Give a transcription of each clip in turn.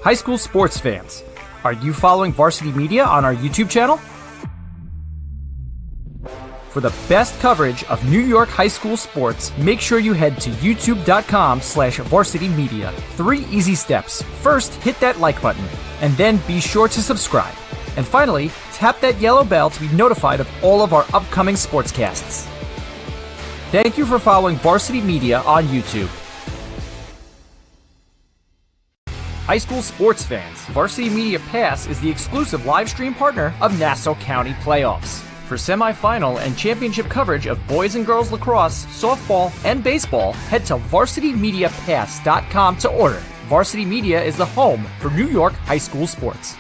High school sports fans, are you following Varsity Media on our YouTube channel? For the best coverage of New York high school sports, make sure you head to youtube.com/Varsity Media. 3 easy steps. First, hit that like button, and then be sure to subscribe. And finally, tap that yellow bell to be notified of all of our upcoming sportscasts. Thank you for following Varsity Media on YouTube. High school sports fans, Varsity Media Pass is the exclusive live stream partner of Nassau County Playoffs. For semifinal and championship coverage of boys and girls lacrosse, softball, and baseball, head to varsitymediapass.com to order. Varsity Media is the home for New York high school sports.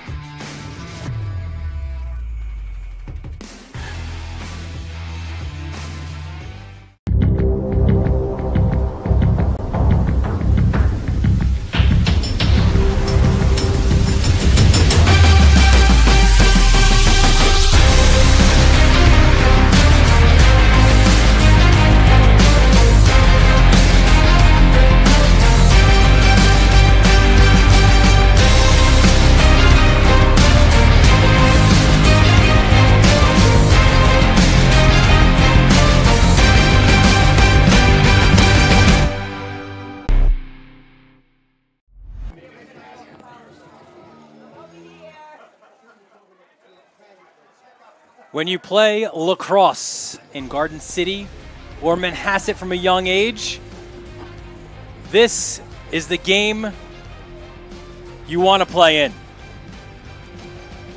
When you play lacrosse in Garden City or Manhasset from a young age, this is the game you want to play in.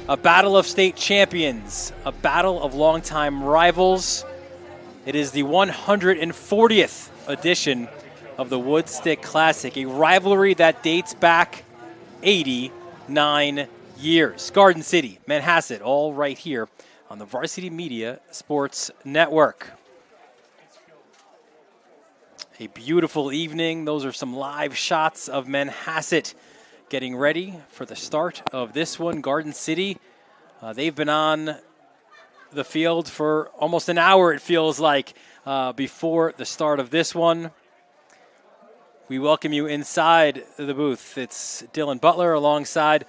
A battle of state champions, a battle of longtime rivals. It is the 140th edition of the Woodstick Classic, a rivalry that dates back 89 years. Garden City, Manhasset, all right here on the Varsity Media Sports Network. A beautiful evening. Those are some live shots of Manhasset getting ready for the start of this one. Garden City, they've been on the field for almost an hour, it feels like, before the start of this one. We welcome you inside the booth. It's Dylan Butler alongside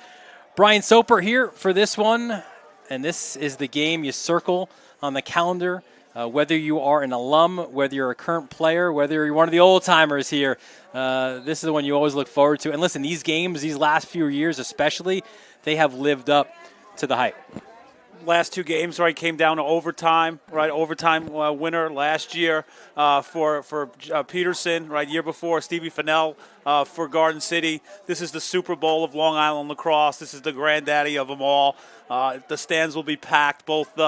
Brian Soper here for this one. And this is the game you circle on the calendar, whether you are an alum, whether you're a current player, whether you're one of the old-timers here. This is the one you always look forward to. And listen, these games, these last few years especially, they have lived up to the hype. Last 2 games, right, came down to overtime, right? Overtime winner last year for Peterson, right? Year before, Stevie Fennell for Garden City. This is the Super Bowl of Long Island lacrosse. This is the granddaddy of them all. The stands will be packed. Both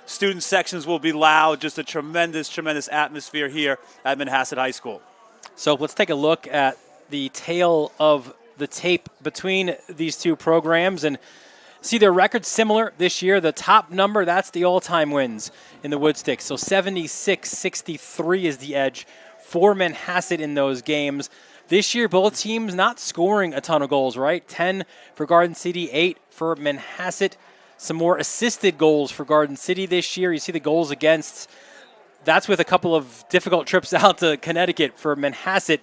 student sections will be loud. Just a tremendous, tremendous atmosphere here at Manhasset High School. So let's take a look at the tale of the tape between these two programs and see their records similar this year. The top number, that's the all-time wins in the Woodstick. So 76-63 is the edge for Manhasset in those games. This year, both teams not scoring a ton of goals, right? 10 for Garden City, 8 for Manhasset. Some more assisted goals for Garden City this year. You see the goals against. That's with a couple of difficult trips out to Connecticut for Manhasset.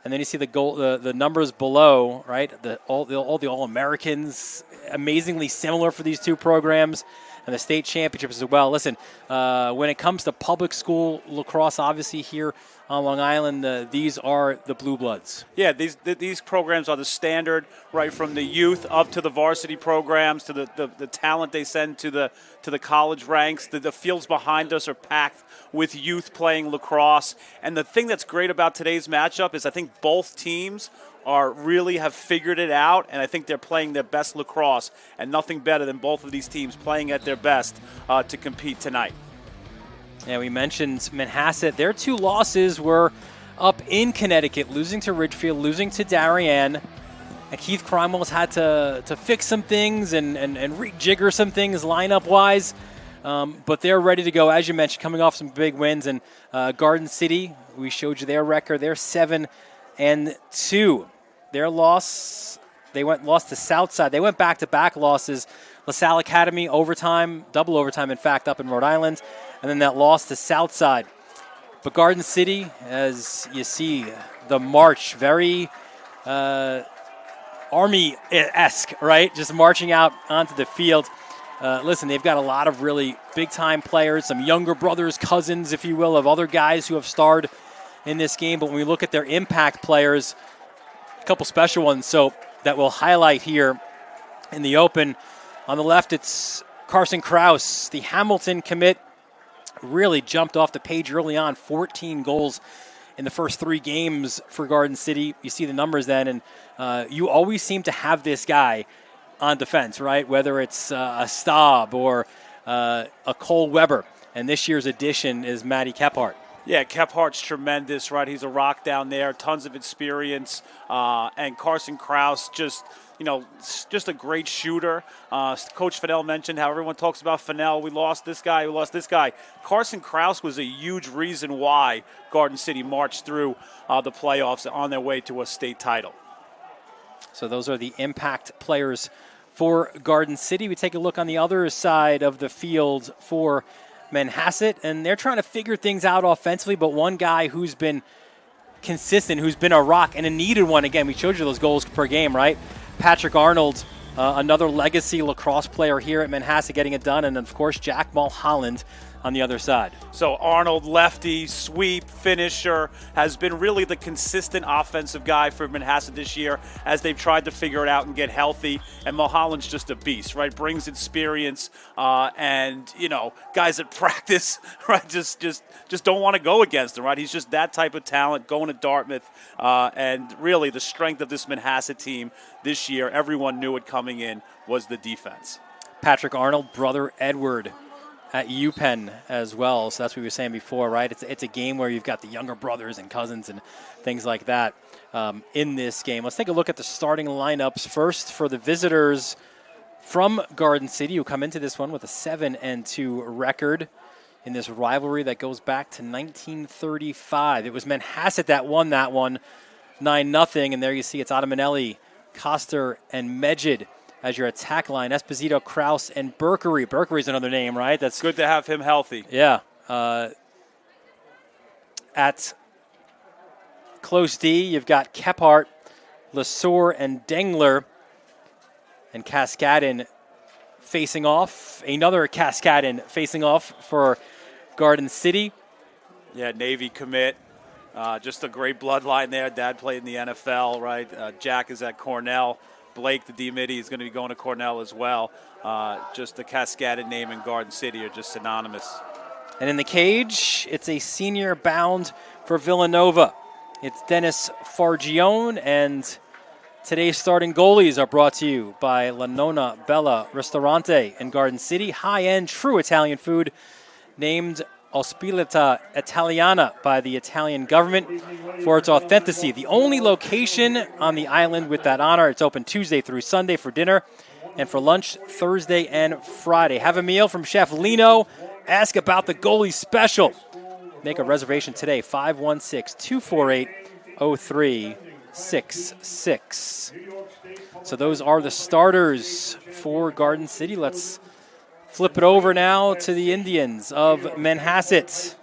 And then you see the goal, the numbers below, right? All the All-Americans, amazingly similar for these two programs, and the state championships as well. Listen, when it comes to public school lacrosse, obviously here on Long Island, these are the blue bloods. Yeah, these programs are the standard, right, from the youth up to the varsity programs, to the talent they send to the college ranks. The fields behind us are packed with youth playing lacrosse. And the thing that's great about today's matchup is I think both teams really have figured it out, and I think they're playing their best lacrosse, and nothing better than both of these teams playing at their best to compete tonight. Yeah, we mentioned Manhasset. Their 2 losses were up in Connecticut, losing to Ridgefield, losing to Darien. And Keith Cromwell's had to fix some things and rejigger some things lineup-wise. But they're ready to go, as you mentioned, coming off some big wins. And Garden City, we showed you their record. They're 7-2. Their loss, lost to Southside. They went back-to-back losses. LaSalle Academy, overtime, double overtime, in fact, up in Rhode Island. And then that loss to Southside. But Garden City, as you see, the march, very Army-esque, right? Just marching out onto the field. Listen, they've got a lot of really big-time players, some younger brothers, cousins, if you will, of other guys who have starred in this game. But when we look at their impact players, a couple special ones that we'll highlight here in the open. On the left, it's Carson Krause, the Hamilton commit. Really jumped off the page early on, 14 goals in the first 3 games for Garden City. You see the numbers then, and you always seem to have this guy on defense, right? Whether it's a Staub or a Cole Weber. And this year's addition is Matty Kephart. Yeah, Kephart's tremendous, right? He's a rock down there, tons of experience. And Carson Krause, just a great shooter. Coach Fennell mentioned how everyone talks about Fennell. We lost this guy, Carson Krause was a huge reason why Garden City marched through the playoffs on their way to a state title. So those are the impact players for Garden City. We take a look on the other side of the field for Manhasset, and they're trying to figure things out offensively, but one guy who's been consistent, who's been a rock and a needed one. Again, we showed you those goals per game, right? Patrick Arnold, another legacy lacrosse player here at Manhasset getting it done, and of course Jack Mulholland on the other side. So Arnold, lefty, sweep, finisher, has been really the consistent offensive guy for Manhasset this year as they've tried to figure it out and get healthy. And Mulholland's just a beast, right? Brings experience, and guys at practice, right? Just don't want to go against him, right? He's just that type of talent going to Dartmouth, and really the strength of this Manhasset team this year. Everyone knew it coming in was the defense. Patrick Arnold, brother Edward, at UPenn as well, so that's what we were saying before, right? It's a game where you've got the younger brothers and cousins and things like that in this game. Let's take a look at the starting lineups first for the visitors from Garden City, who come into this one with a 7-2 record in this rivalry that goes back to 1935. It was Manhasset that won that one 9-0, and there you see it's Adamanelli, Coster, and Mejid as your attack line. Esposito, Krause, and Berkery. Berkery's another name, right? That's good to have him healthy. Yeah. At close D, you've got Kephart, Lesueur, and Dengler. And Cascadin facing off. Another Cascadin facing off for Garden City. Yeah, Navy commit. Just a great bloodline there. Dad played in the NFL, right? Jack is at Cornell. Blake, the D-Midi, is going to be going to Cornell as well. Just the Cascaded name in Garden City are just synonymous. And in the cage, it's a senior bound for Villanova. It's Dennis Fargione, and today's starting goalies are brought to you by La Nonna Bella Ristorante in Garden City. High-end, true Italian food named Ospitalità Italiana by the Italian government for its authenticity. The only location on the island with that honor. It's open Tuesday through Sunday for dinner and for lunch Thursday and Friday. Have a meal from Chef Lino. Ask about the goalie special. Make a reservation today, 516-248-0366. So those are the starters for Garden City. Let's flip it over now to the Indians of Manhasset.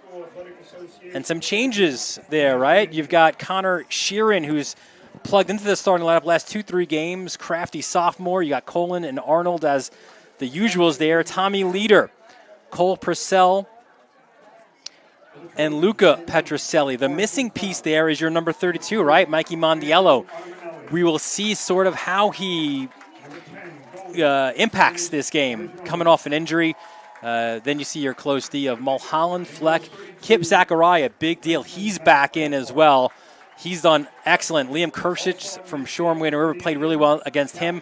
And some changes there, right? You've got Connor Sheeran, who's plugged into the starting lineup last 2-3 games. Crafty sophomore. You got Colin and Arnold as the usuals there. Tommy Leader, Cole Purcell, and Luca Petroselli. The missing piece there is your number 32, right? Mikey Mondiello. We will see sort of how he impacts this game coming off an injury. Then you see your close D of Mulholland, Fleck, Kip Zachariah, big deal. He's back in as well. He's done excellent. Liam Kershich from Shoreham Wayne River played really well against him.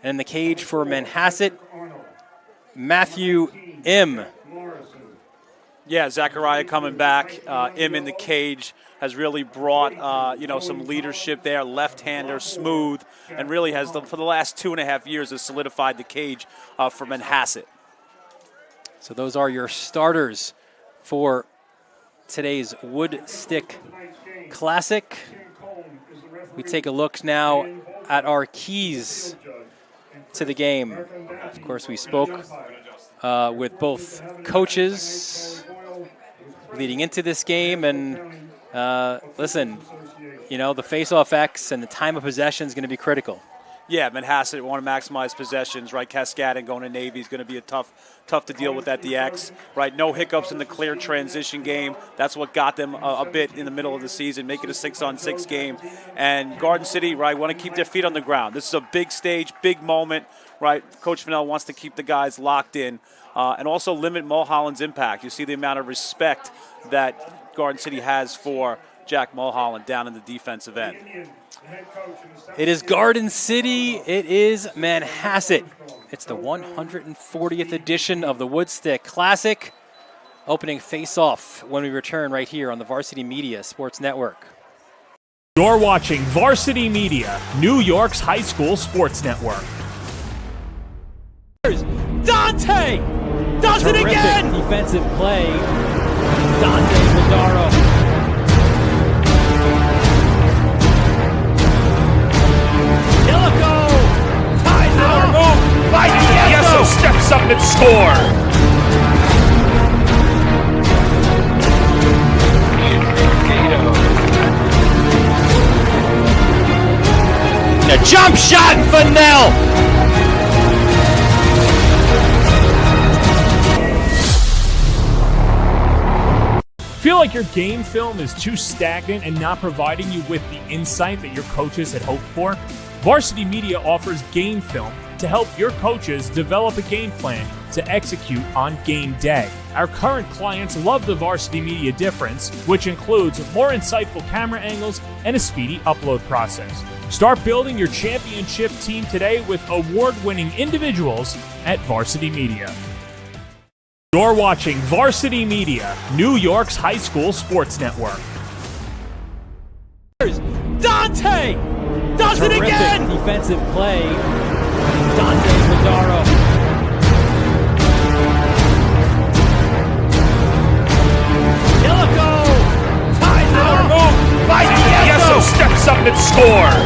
And in the cage for Manhasset, Matthew M. Yeah, Zachariah coming back. Im in the cage has really brought some leadership there. Left-hander, smooth, and really has for the last 2.5 years has solidified the cage for Manhasset. So those are your starters for today's Woodstick Classic. We take a look now at our keys to the game. Of course, we spoke with both coaches leading into this game, and listen, the face-off X and the time of possession is going to be critical. Yeah, Manhasset want to maximize possessions, right? Cascading going to Navy is going to be a tough to deal with at the X, right? No hiccups in the clear transition game. That's what got them a bit in the middle of the season, make it a 6-on-6 game. And Garden City, right, want to keep their feet on the ground. This is a big stage, big moment, right? Coach Fennell wants to keep the guys locked in and also limit Mulholland's impact. You see the amount of respect that Garden City has for Jack Mulholland down in the defensive end. It is Garden City. It is Manhasset. It's the 140th edition of the Woodstick Classic. Opening face-off when we return right here on the Varsity Media Sports Network. You're watching Varsity Media, New York's high school sports network. Dante does it Terrific again! defensive play. Dante Madaro. Yeso steps up and scores. A jump shot for Nell. Feel like your game film is too stagnant and not providing you with the insight that your coaches had hoped for? Varsity Media offers game film to help your coaches develop a game plan to execute on game day. Our current clients love the Varsity Media difference, which includes more insightful camera angles and a speedy upload process. Start building your championship team today with award-winning individuals at Varsity Media. You're watching Varsity Media, New York's high school sports network. Dante does it Terrific again! defensive play. Dante Madaro. Illico ties it up. Yeso steps up and scores.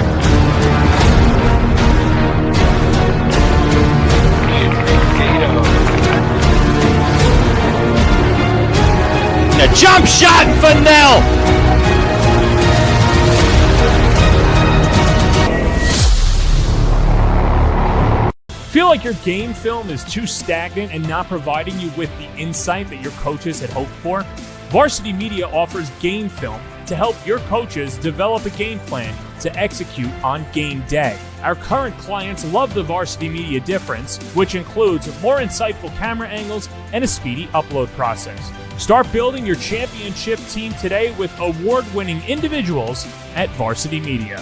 A jump shot for Nell. Feel like your game film is too stagnant and not providing you with the insight that your coaches had hoped for? Varsity Media offers game film to help your coaches develop a game plan to execute on game day. Our current clients love the Varsity Media difference, which includes more insightful camera angles and a speedy upload process. Start building your championship team today with award-winning individuals at Varsity Media.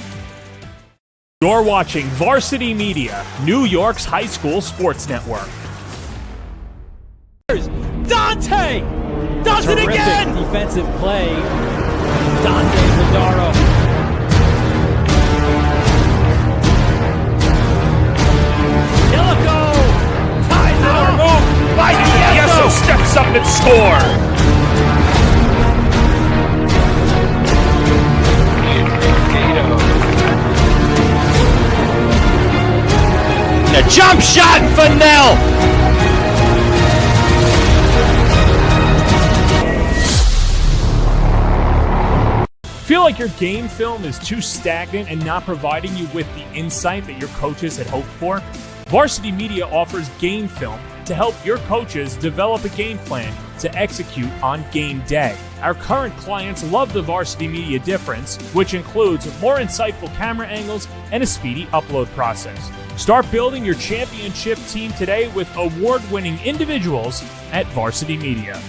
You're watching Varsity Media, New York's high school sports network. Dante does it Terrific again! defensive play. Dante Madaro. Illico ties it up. Yeso steps up and scores. A jump shot for Nell. Feel like your game film is too stagnant and not providing you with the insight that your coaches had hoped for? Varsity Media offers game film to help your coaches develop a game plan to execute on game day. Our current clients love the Varsity Media difference, which includes more insightful camera angles and a speedy upload process. Start building your championship team today with award-winning individuals at Varsity Media.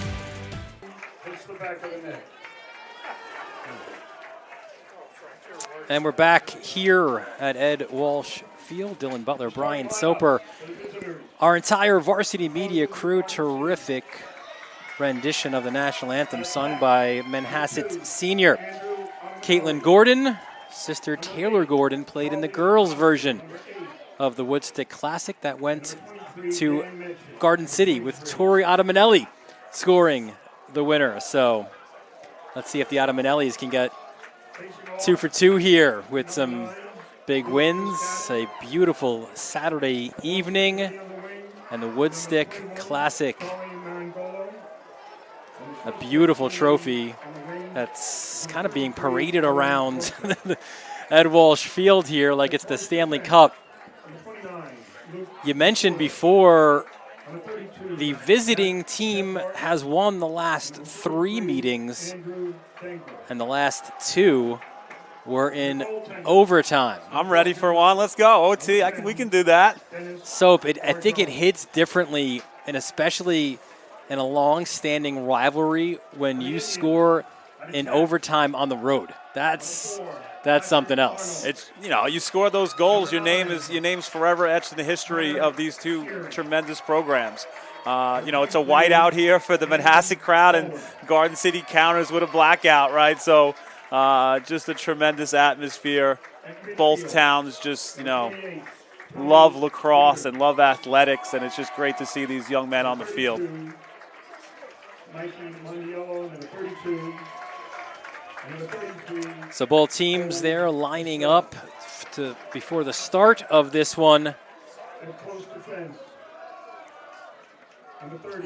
And we're back here at Ed Walsh Field. Dylan Butler, Brian Soper, our entire Varsity Media crew. Terrific rendition of the national anthem sung by Manhasset Senior. Caitlin Gordon, sister Taylor Gordon, played in the girls' version of the Woodstick Classic that went to Garden City with Tori Adamanelli scoring the winner. So let's see if the Adamanellis can get 2 for 2 here with some big wins. A beautiful Saturday evening and the Woodstick Classic. A beautiful trophy that's kind of being paraded around Ed Walsh Field here like it's the Stanley Cup. You mentioned before the visiting team has won the last 3 meetings, and the last 2 were in overtime. I'm ready for one. Let's go. OT, we can do that. So I think it hits differently, and especially in a long-standing rivalry when you score in overtime on the road. That's something else. It's, you score those goals, your name's forever etched in the history of these two tremendous programs. It's a whiteout here for the Manhasset crowd, and Garden City counters with a blackout, right? So just a tremendous atmosphere. Both towns just, love lacrosse and love athletics, and it's just great to see these young men on the field. So both teams there lining up before the start of this one.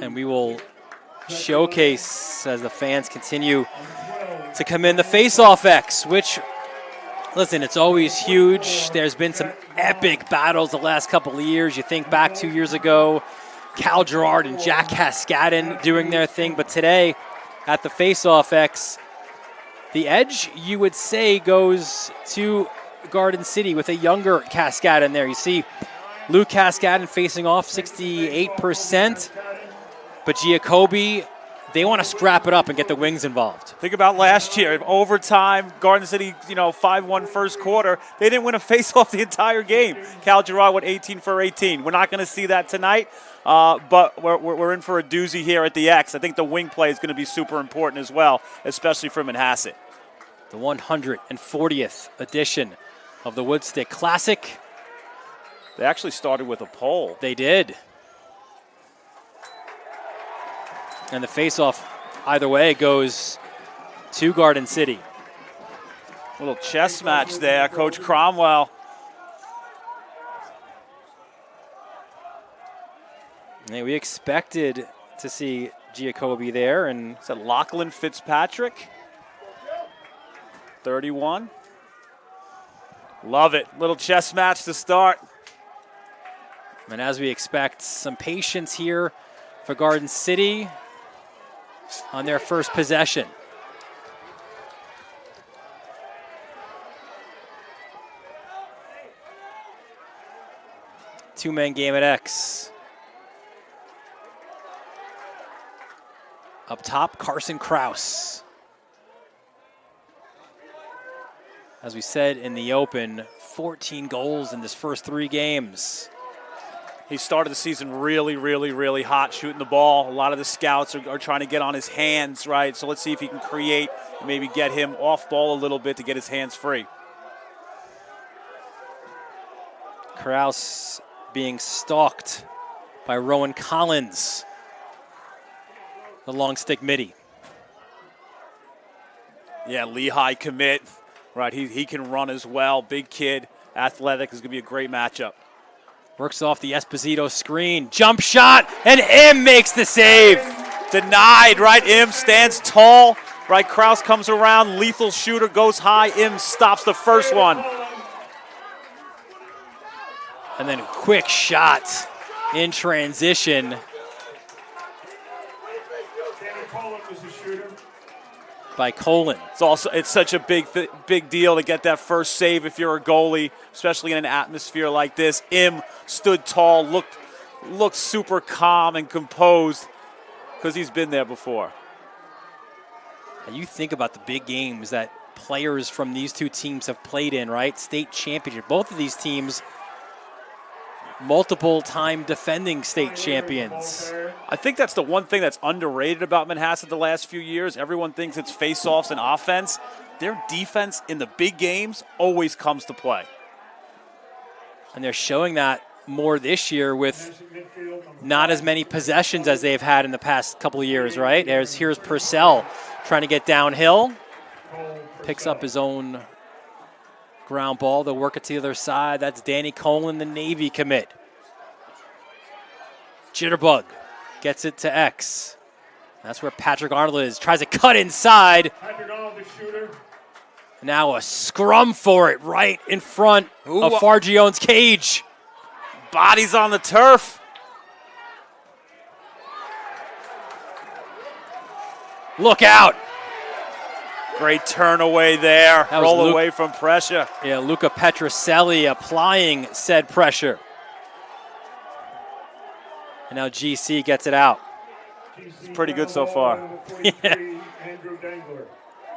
And we will showcase as the fans continue to come in the face-off X, which, listen, it's always huge. There's been some epic battles the last couple of years. You think back 2 years ago, Cal Gerard and Jack Cascadden doing their thing. But today at the face-off X, the edge, you would say, goes to Garden City with a younger Cascadden there. You see Luke Cascadden facing off 68%. But Giacobbe, they want to scrap it up and get the wings involved. Think about last year. Overtime, Garden City, 5-1 first quarter. They didn't win a face-off the entire game. Cal Gerard went 18 for 18. We're not going to see that tonight, but we're in for a doozy here at the X. I think the wing play is going to be super important as well, especially for Manhasset. The 140th edition of the Woodstick Classic. They actually started with a pole. They did. And the face-off, either way, goes to Garden City. Little chess match there, Coach Cromwell. And we expected to see Giacobbe there. And is that Lachlan Fitzpatrick? 31. Love it. Little chess match to start. And as we expect, some patience here for Garden City on their first possession. Two-man game at X. Up top, Carson Kraus. As we said in the open, 14 goals in his first 3 games. He started the season really, really, really hot shooting the ball. A lot of the scouts are trying to get on his hands, right? So let's see if he can create and maybe get him off ball a little bit to get his hands free. Kraus being stalked by Rowan Collins, the long stick midi. Yeah, Lehigh commit. Right, he can run as well. Big kid, athletic. Is going to be a great matchup. Works off the Esposito screen. Jump shot, and Im makes the save. Denied, right? Im stands tall. Right, Kraus comes around. Lethal shooter goes high. Im stops the first one. And then a quick shot in transition by Colin. It's such a big deal to get that first save if you're a goalie, especially in an atmosphere like this. Im stood tall, looked super calm and composed because he's been there before. And you think about the big games that players from these two teams have played in, right? State championship. Both of these teams, multiple-time defending state champions. I think that's the one thing that's underrated about Manhasset the last few years. Everyone thinks it's face-offs and offense. Their defense in the big games always comes to play. And they're showing that more this year with not as many possessions as they've had in the past couple of years, right? Here's Purcell trying to get downhill. Picks up his own ground ball. They'll work it to the other side. That's Danny Colin, the Navy commit. Jitterbug gets it to X. That's where Patrick Arnold is. Tries to cut inside. Now a scrum for it right in front of Fargione's cage. Bodies on the turf. Look out. Great turn away there. Roll away from pressure. Yeah, Luca Petroselli applying said pressure. And now GC gets it out. It's pretty good so far. Yeah.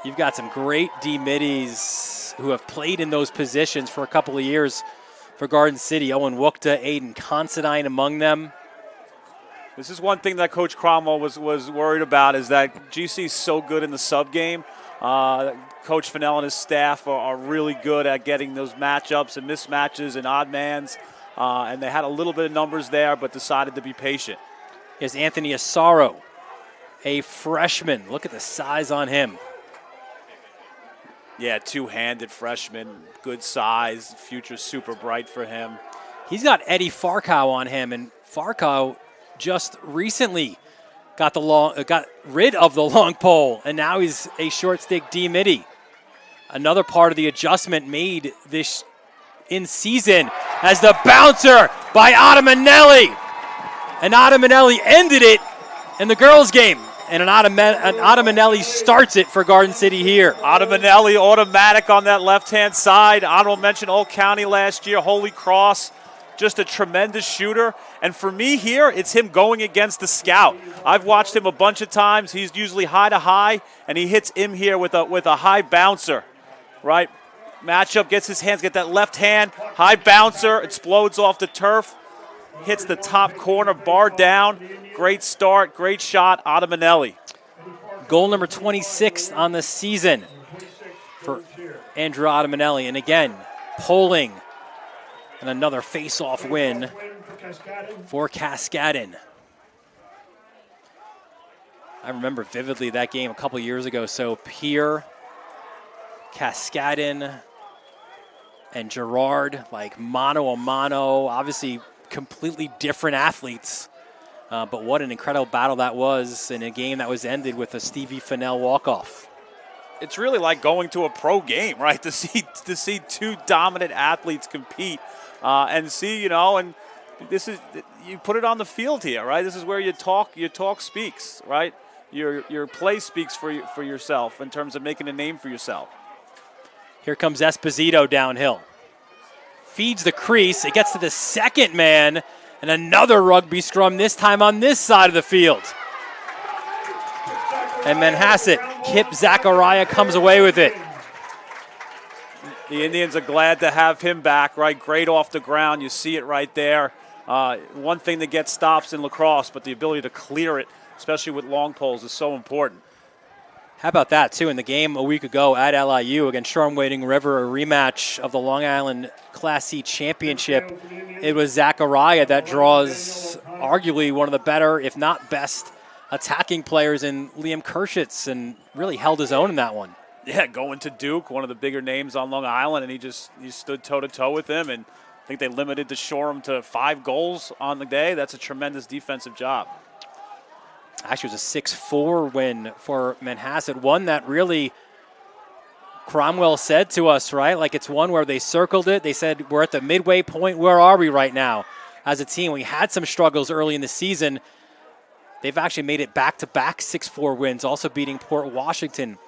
You've got some great D-middies who have played in those positions for a couple of years for Garden City. Owen Wukta, Aiden Considine among them. This is one thing that Coach Cromwell was worried about, is that GC is so good in the sub game. Coach Fennell and his staff are really good at getting those matchups and mismatches and odd mans. And they had a little bit of numbers there, but decided to be patient. Here's Anthony Asaro, a freshman. Look at the size on him. Yeah, two-handed freshman, good size, future super bright for him. He's got Eddie Farkow on him, and Farkow just recently got rid of the long pole, and now he's a short stick D-midi. Another part of the adjustment made this in season as the bouncer by Ottamanelli. And Ottamanelli ended it in the girls' game. And an Ottamanelli starts it for Garden City here. Ottamanelli automatic on that left-hand side. Honorable mention Old County last year, Holy Cross. Just a tremendous shooter. And for me here, it's him going against the scout. I've watched him a bunch of times. He's usually high to high, and he hits him here with a high bouncer, right? Matchup, gets his hands, get that left hand, high bouncer, explodes off the turf, hits the top corner, bar down. Great start, great shot, Ottamanelli. Goal number 26 on the season for Andrew Ottamanelli. And again, polling and another face-off win for Cascadon. I remember vividly that game a couple years ago. So Pierre, Cascadon, and Gerard, like mano a mano, obviously completely different athletes. But what an incredible battle that was in a game that was ended with a Stevie Fennell walk-off. It's really like going to a pro game, right? To see two dominant athletes compete and see, and this is, you put it on the field here, right? This is where your talk speaks, right? Your play speaks for yourself in terms of making a name for yourself. Here comes Esposito downhill. Feeds the crease. It gets to the second man. And another rugby scrum, this time on this side of the field. And Manhasset, Kip Zachariah comes away with it. The Indians are glad to have him back, right? Great off the ground. You see it right there. One thing to get stops in lacrosse, but the ability to clear it, especially with long poles, is so important. How about that, too? In the game a week ago at LIU against Shoreham-Wading River, a rematch of the Long Island Class C Championship, it was Zachariah that draws arguably one of the better, if not best, attacking players in Liam Kershitz, and really held his own in that one. Yeah, going to Duke, one of the bigger names on Long Island, and he stood toe-to-toe with him, and I think they limited the Shoreham to 5 goals on the day. That's a tremendous defensive job. Actually, it was a 6-4 win for Manhasset, one that really Cromwell said to us, right? Like, it's one where they circled it. They said, we're at the midway point. Where are we right now as a team? We had some struggles early in the season. They've actually made it back-to-back 6-4 wins, also beating Port Washington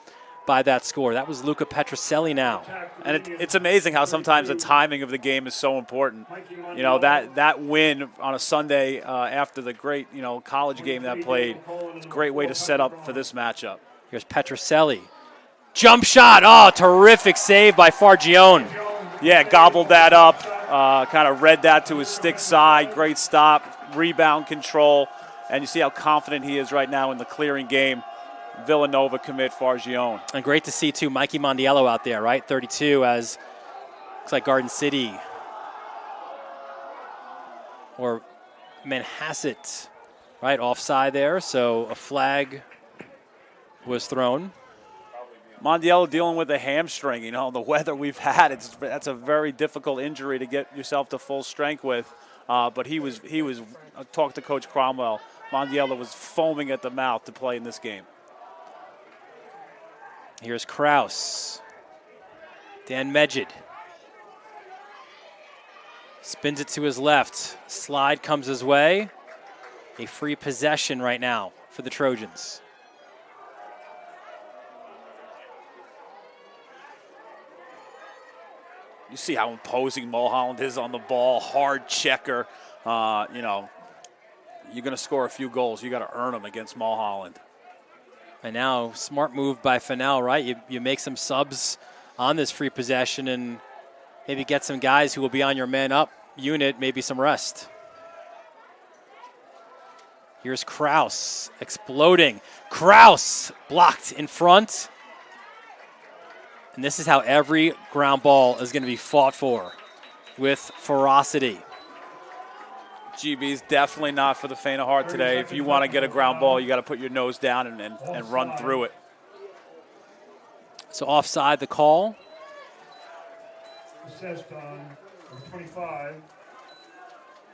by that score. That was Luca Petroselli now. And it's amazing how sometimes the timing of the game is so important. That win on a Sunday after the great, college game that played, it's a great way to set up for this matchup. Here's Petroselli. Jump shot. Oh, terrific save by Fargione. Yeah, gobbled that up, kind of read that to his stick side. Great stop, rebound control. And you see how confident he is right now in the clearing game. Villanova commit Fargione. And great to see, too, Mikey Mondiello out there, right? 32 as looks like Garden City or Manhasset, right? Offside there, so a flag was thrown. Mondiello dealing with a hamstring. The weather we've had, that's a very difficult injury to get yourself to full strength with. But he was talked to Coach Cromwell. Mondiello was foaming at the mouth to play in this game. Here's Kraus. Dan Medjid. Spins it to his left. Slide comes his way. A free possession right now for the Trojans. You see how imposing Mulholland is on the ball. Hard checker. You know, you're going to score a few goals. You got to earn them against Mulholland. And now, smart move by Fennell, right? You make some subs on this free possession and maybe get some guys who will be on your man-up unit, maybe some rest. Here's Kraus exploding. Kraus blocked in front. And this is how every ground ball is going to be fought for, with ferocity. GB is definitely not for the faint of heart today. If you want to get a ground ball, you got to put your nose down and run through it. So offside the call. Assessed on number 25,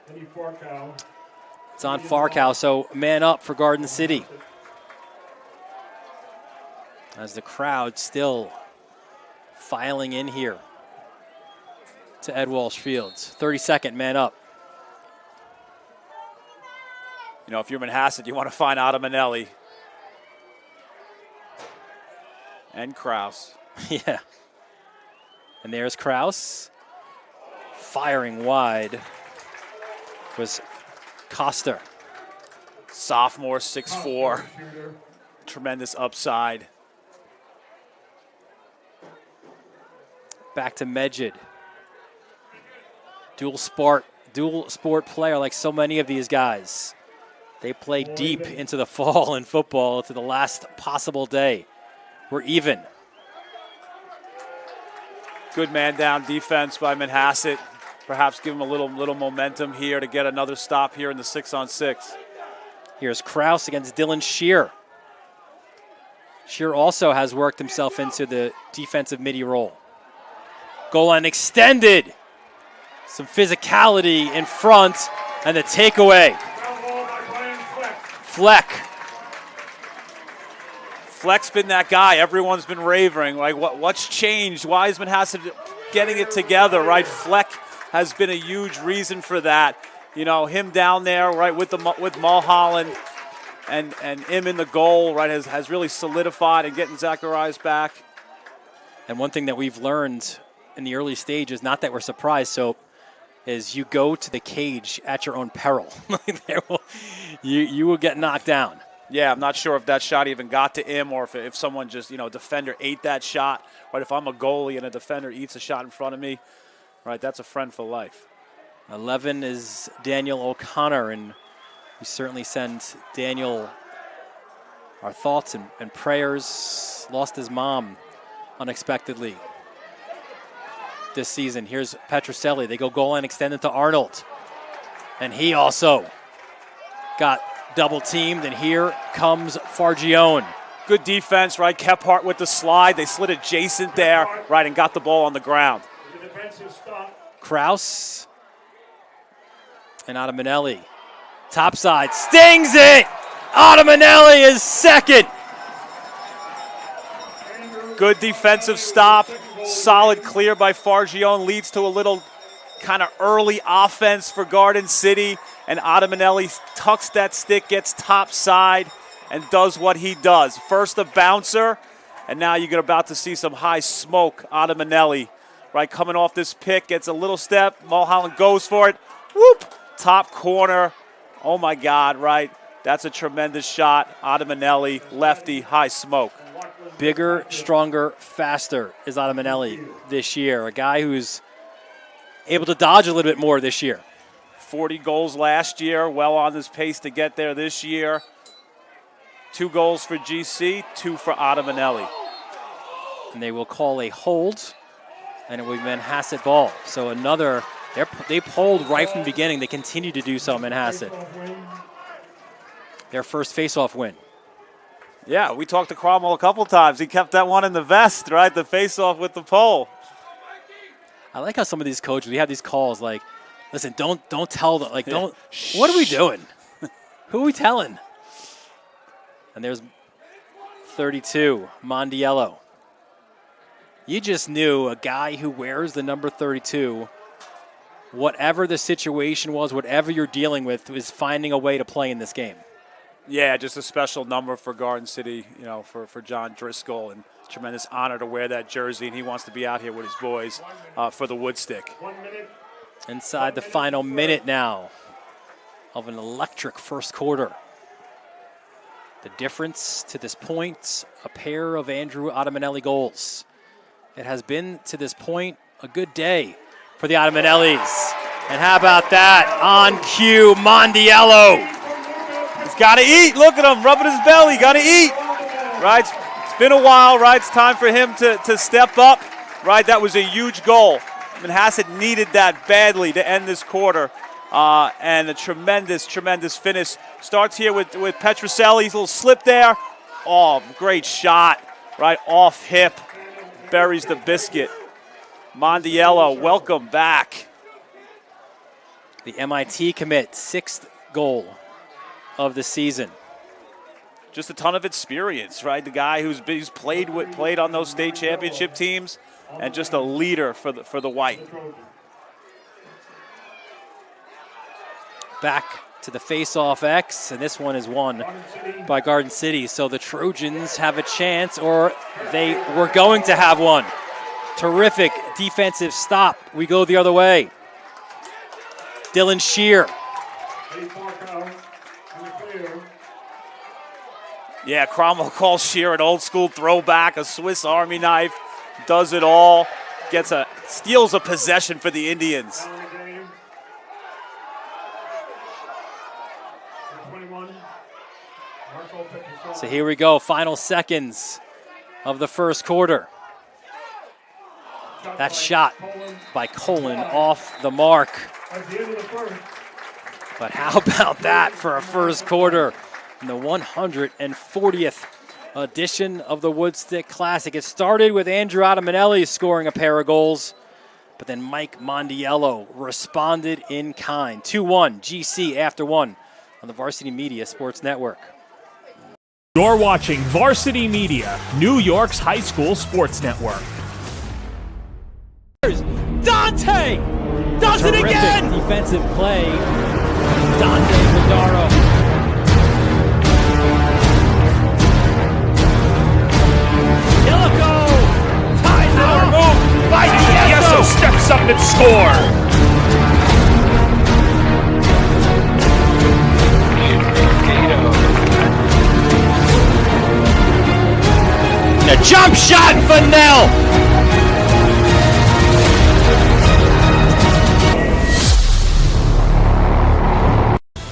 Eddie Farkow. It's on Farkow, so man up for Garden City. As the crowd still filing in here to Ed Walsh Fields. 32nd man up. You know, if you're Manhasset, you want to find Adamanelli. And Kraus. Yeah. And there's Kraus. Firing wide was Coster. Sophomore, 6'4". Tremendous upside. Back to Medjid. Dual sport player like so many of these guys. They play deep into the fall in football to the last possible day. We're even. Good man down defense by Manhasset. Perhaps give him a little momentum here to get another stop here in the 6-on-6. Here's Kraus against Dylan Shear. Shear also has worked himself into the defensive midi role. Goal line extended. Some physicality in front and the takeaway. Fleck. Fleck's been that guy. Everyone's been raving. Like, what's changed? Why is Manhasset getting it together, right? Fleck has been a huge reason for that. You know, him down there, right, with Mulholland and him in the goal, right, has really solidified and getting Zacharias back. And one thing that we've learned in the early stages, not that we're surprised, so is you go to the cage at your own peril. You will get knocked down. Yeah, I'm not sure if that shot even got to him or if someone just, you know, defender ate that shot. Right, if I'm a goalie and a defender eats a shot in front of me, right, that's a friend for life. 11 is Daniel O'Connor, and we certainly send Daniel our thoughts and prayers. Lost his mom unexpectedly this season. Here's Petroselli. They go goal line extended to Arnold. And he also got double teamed, and here comes Fargione. Good defense, right? Kephart with the slide. They slid adjacent there, right, and got the ball on the ground. Kraus and Adamanelli. Topside, stings it! Adamanelli is second. Good defensive stop. Solid clear by Fargione. Leads to a little kind of early offense for Garden City. And Adamanelli tucks that stick, gets topside, and does what he does. First a bouncer, and now you're about to see some high smoke. Adamanelli, right, coming off this pick, gets a little step. Mulholland goes for it. Whoop! Top corner. Oh, my God, right? That's a tremendous shot. Adamanelli, lefty, high smoke. Bigger, stronger, faster is Adamanelli this year. A guy who's able to dodge a little bit more this year. 40 goals last year, well on his pace to get there this year. 2 goals for GC, 2 for Adamanelli. And they will call a hold, and it will be Manhasset ball. So another, they pulled right from the beginning. They continue to do so, Manhasset. Their first face-off win. Yeah, we talked to Cromwell a couple times. He kept that one in the vest, right? The face-off with the pole. I like how some of these coaches, we have these calls like, listen, don't tell them. Like, don't. What are we doing? Who are we telling? And there's 32, Mondiello. You just knew a guy who wears the number 32 whatever the situation was, whatever you're dealing with, is finding a way to play in this game. Yeah, just a special number for Garden City, for John Driscoll, and tremendous honor to wear that jersey, and he wants to be out here with his boys for the Woodstick. Inside the final minute now of an electric first quarter. The difference to this point, a pair of Andrew Ottamanelli goals. It has been, to this point, a good day for the Ottamanellis. And how about that? On cue, Mondiello. He's got to eat. Look at him, rubbing his belly. Got to eat. Right? It's been a while, right? It's time for him to step up. Right? That was a huge goal. Manhasset needed that badly to end this quarter. And a tremendous, tremendous finish. Starts here with Petruselli's little slip there. Oh, great shot. Right off hip. Buries the biscuit. Mondiello, welcome back. The MIT commit, 6th goal of the season. Just a ton of experience, right? The guy who's played on those state championship teams, and just a leader for the White. Back to the face-off X, and this one is won by Garden City. So the Trojans have a chance, or they were going to have one. Terrific defensive stop. We go the other way. Dylan Shear. Yeah, Cromwell calls Shear an old school throwback, a Swiss Army knife, does it all, steals a possession for the Indians. So here we go, final seconds of the first quarter. That shot by Colin off the mark. But how about that for a first quarter in the 140th edition of the Woodstick Classic? It started with Andrew Ottamanelli scoring a pair of goals, but then Mike Mondiello responded in kind. 2-1 GC after one on the Varsity Media Sports Network. You're watching Varsity Media, New York's high school sports network. Dante does it again! Defensive play. Dante Madaro. Illico ties it up. Move by Yeso steps up and scores. A jump shot for Nell.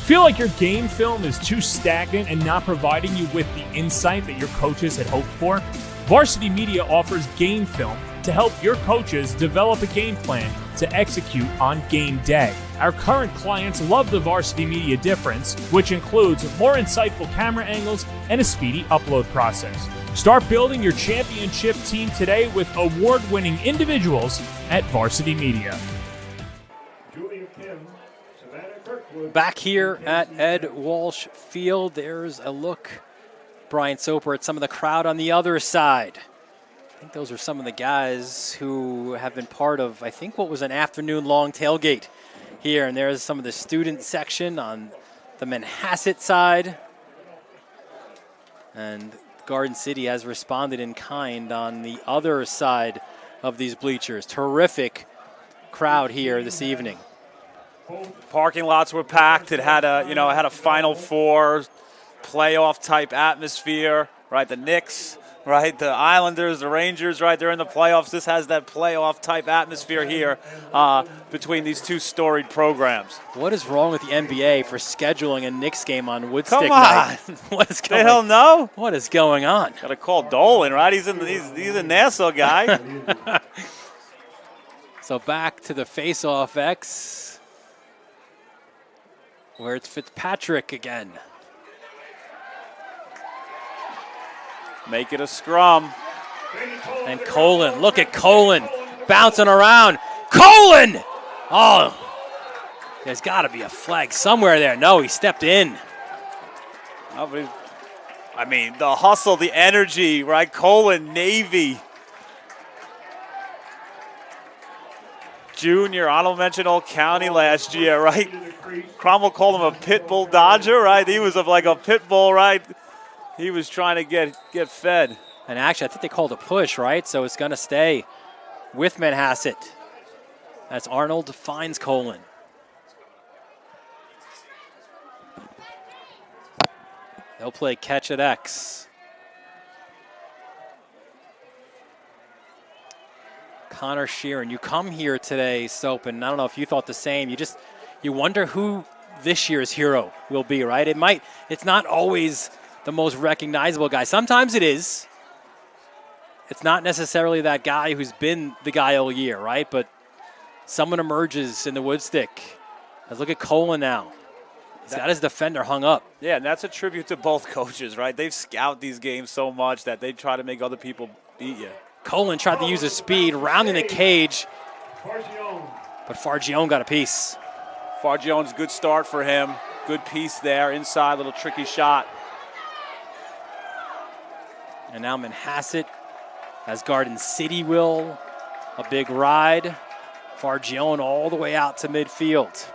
Feel like your game film is too stagnant and not providing you with the insight that your coaches had hoped for? Varsity Media offers game film to help your coaches develop a game plan to execute on game day. Our current clients love the Varsity Media difference, which includes more insightful camera angles and a speedy upload process. Start building your championship team today with award-winning individuals at Varsity Media. Back here at Ed Walsh Field, there's a look, Brian Soper, at some of the crowd on the other side. I think those are some of the guys who have been part of, I think, what was an afternoon-long tailgate here. And there's some of the student section on the Manhasset side. And Garden City has responded in kind on the other side of these bleachers. Terrific crowd here this evening. Parking lots were packed. It had a Final Four playoff type atmosphere, right? The Knicks, right? The Islanders, the Rangers, right? They're in the playoffs. This has that playoff type atmosphere here between these two storied programs. What is wrong with the NBA for scheduling a Knicks game on Woodstick Come night? on. What is going? The hell no? What is going on? Got to call Dolan, right? He's a Nassau guy. So back to the face-off X, where it's Fitzpatrick again. Make it a scrum. And Colin, look at Colin bouncing around. Colin! Oh, there's got to be a flag somewhere there. No, he stepped in. I mean, the hustle, the energy, right? Colin, Navy. Junior, honorable mention Old County last year, right? Cromwell called him a pit bull dodger, right? He was like a pit bull, right? He was trying to get fed. And actually, I think they called a push, right? So it's going to stay with Manhasset. That's Arnold finds Colon. They'll play catch at X. Connor Sheeran, you come here today, Soap, and I don't know if you thought the same. You wonder who this year's hero will be, right? It's not always the most recognizable guy. Sometimes it is. It's not necessarily that guy who's been the guy all year, right? But someone emerges in the Woodstick. Let's look at Colin now. He's got his defender hung up. Yeah, and that's a tribute to both coaches, right? They've scouted these games so much that they try to make other people beat you. Colin tried to use his speed, rounding the cage, but Fargione got a piece. Fargione's good start for him. Good piece there, inside, little tricky shot. And now Manhasset, as Garden City will, a big ride. Fargione all the way out to midfield.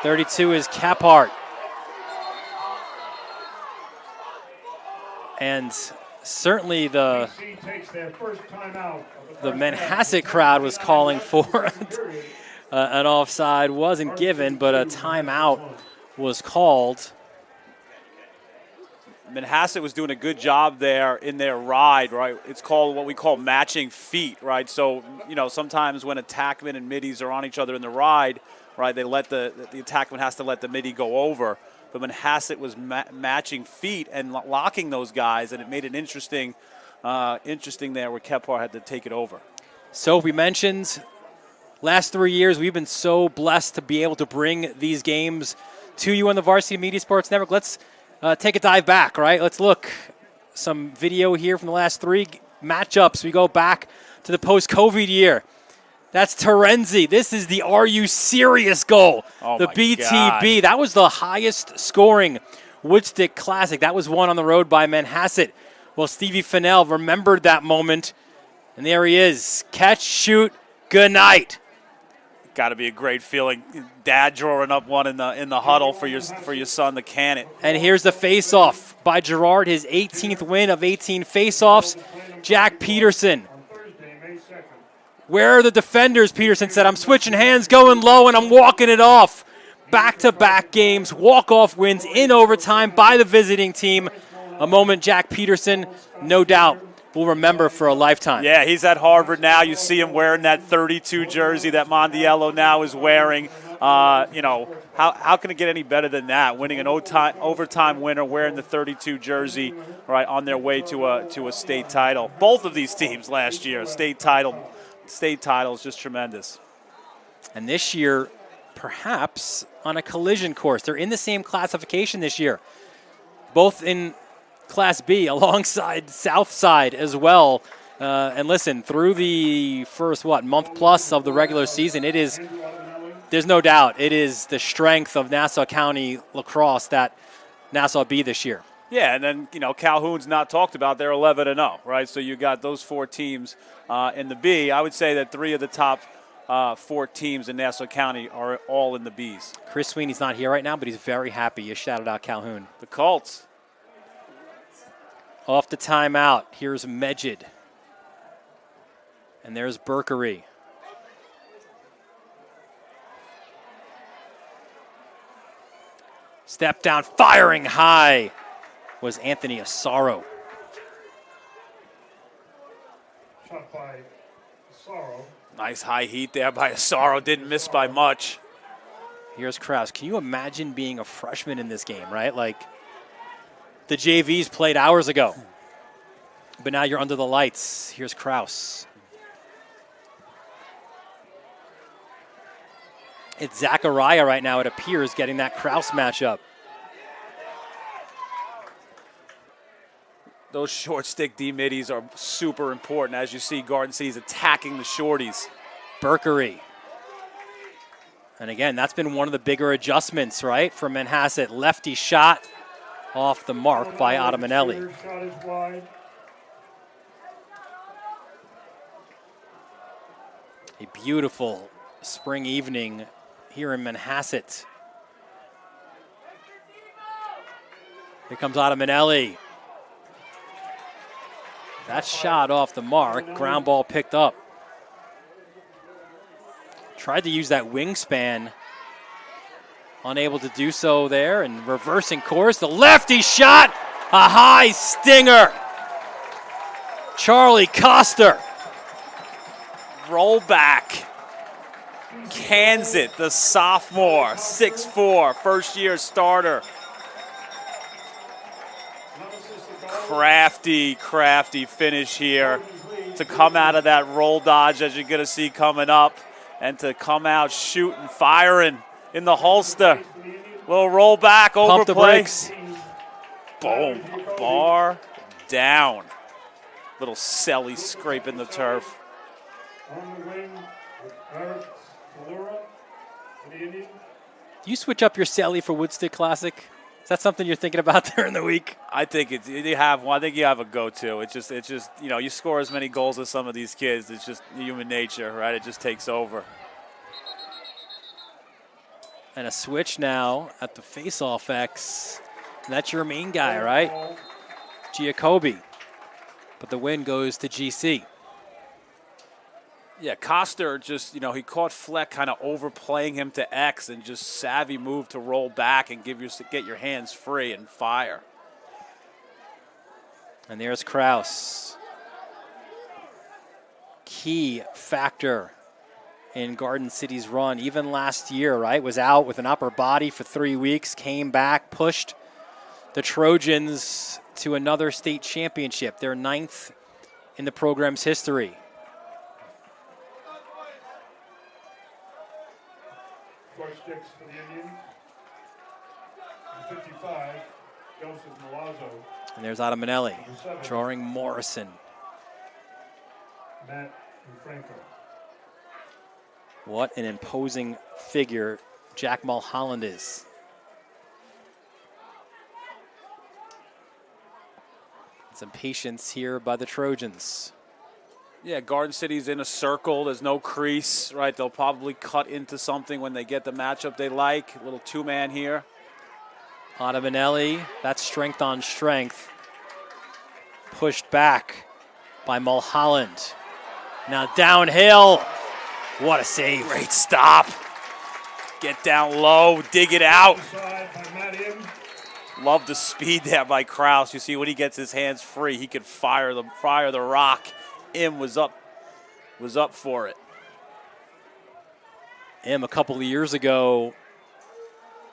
32 is Caphart. And certainly the Manhasset crowd was calling for an offside. Wasn't given, but a timeout was called. Manhasset was doing a good job there in their ride, right? It's called what we call matching feet, right? So, sometimes when attackmen and middies are on each other in the ride, right, they let the attackman has to let the middie go over. But Manhasset was matching feet and locking those guys, and it made it interesting there where Kephart had to take it over. So we mentioned last 3 years we've been so blessed to be able to bring these games to you on the Varsity Media Sports Network. Let's take a dive back, right? Let's look. Some video here from the last 3 matchups. We go back to the post-COVID year. That's Terenzi. This is the Are You Serious goal. Oh the BTB. God. That was the highest scoring Woodstick Classic. That was won on the road by Manhasset. Well, Stevie Fennell remembered that moment. And there he is. Catch, shoot, good night. Got to be a great feeling. Dad drawing up one in the huddle for your son to can it. And here's the face-off by Gerard, his 18th win of 18 face-offs. Jack Peterson. Where are the defenders? Peterson said, I'm switching hands, going low, and I'm walking it off. Back-to-back games, walk-off wins in overtime by the visiting team. A moment Jack Peterson, no doubt, will remember for a lifetime. Yeah, he's at Harvard now. You see him wearing that 32 jersey that Mondiello now is wearing. How can it get any better than that? Winning an overtime winner, wearing the 32 jersey, right, on their way to a state title. Both of these teams last year, state title is just tremendous. And this year, perhaps on a collision course. They're in the same classification this year, both in Class B alongside Southside as well. And listen, through the first, month plus of the regular season, there's no doubt, it is the strength of Nassau County lacrosse that Nassau be this year. Yeah, and then, Calhoun's not talked about. They're 11-0, right? So you got those 4 teams in the B. I would say that 3 of the top 4 teams in Nassau County are all in the Bs. Chris Sweeney's not here right now, but he's very happy. You shouted out Calhoun. The Colts. Off the timeout, here's Mejid. And there's Berkery. Step down, firing high was Anthony Asaro. Shot by Sorrow. Nice high heat there by Asaro. Didn't miss by much. Here's Krause. Can you imagine being a freshman in this game, right? Like, the JVs played hours ago, but now you're under the lights. Here's Krause. It's Zachariah right now, it appears, getting that Krause matchup. Those short stick D-middies are super important. As you see, Garden City's attacking the shorties. Berkery. And again, that's been one of the bigger adjustments, right, for Manhasset. Lefty shot off the mark by Ottamanelli. A beautiful spring evening here in Manhasset. Here comes Manelli. That shot off the mark. Ground ball picked up. Tried to use that wingspan. Unable to do so there, and reversing course. The lefty shot, a high stinger. Charlie Coster. Roll back. Cans it, the sophomore, 6'4", first-year starter. Crafty finish here to come out of that roll dodge, as you're going to see coming up, and to come out shooting, firing in the holster. Little roll back, overplay. Pump the brakes. Boom. Bar down. Little Selly scraping the turf. On the wing with Eric Valera for the Indians. Do you switch up your Sally for Woodstick Classic? Is that something you're thinking about during the week? I think you have one. I think you have a go-to. It's just you score as many goals as some of these kids. It's just human nature, right? It just takes over. And a switch now at the face-off X. And that's your main guy, right? Giacobbe. But the win goes to GC. Yeah, Coster just, he caught Fleck kind of overplaying him to X, and just savvy move to roll back and get your hands free and fire. And there's Kraus. Key factor in Garden City's run, even last year, right? Was out with an upper body for 3 weeks, came back, pushed the Trojans to another state championship, their 9th in the program's history. Sticks for the Indians. And 55, Joseph Milazzo. And there's Manelli drawing Morrison. Matt and Franco. What an imposing figure Jack Mulholland is. Some patience here by the Trojans. Yeah, Garden City's in a circle. There's no crease, right? They'll probably cut into something when they get the matchup they like. A little two-man here. Manelli, that's strength on strength. Pushed back by Mulholland. Now downhill. What a save. Great stop. Get down low, dig it out. Love the speed there by Kraus. You see when he gets his hands free, he can fire the rock. Im was up for it. Im a couple of years ago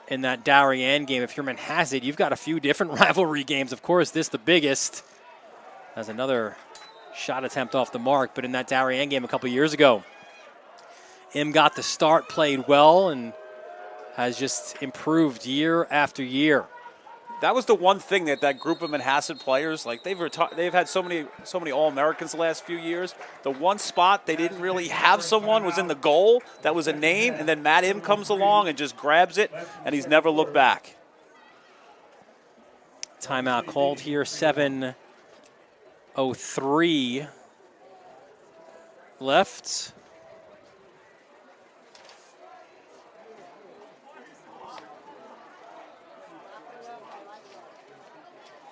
in that Darien game, if you're Manhasset, you've got a few different rivalry games. Of course, this the biggest. That's another shot attempt off the mark, but in that Darien game a couple of years ago, Im got the start, played well, and has just improved year after year. That was the one thing that group of Manhasset players, like they've had so many All-Americans the last few years. The one spot they didn't really have someone was in the goal. That was a name, and then Matt Im comes along and just grabs it, and he's never looked back. Timeout called here, 7:03 left.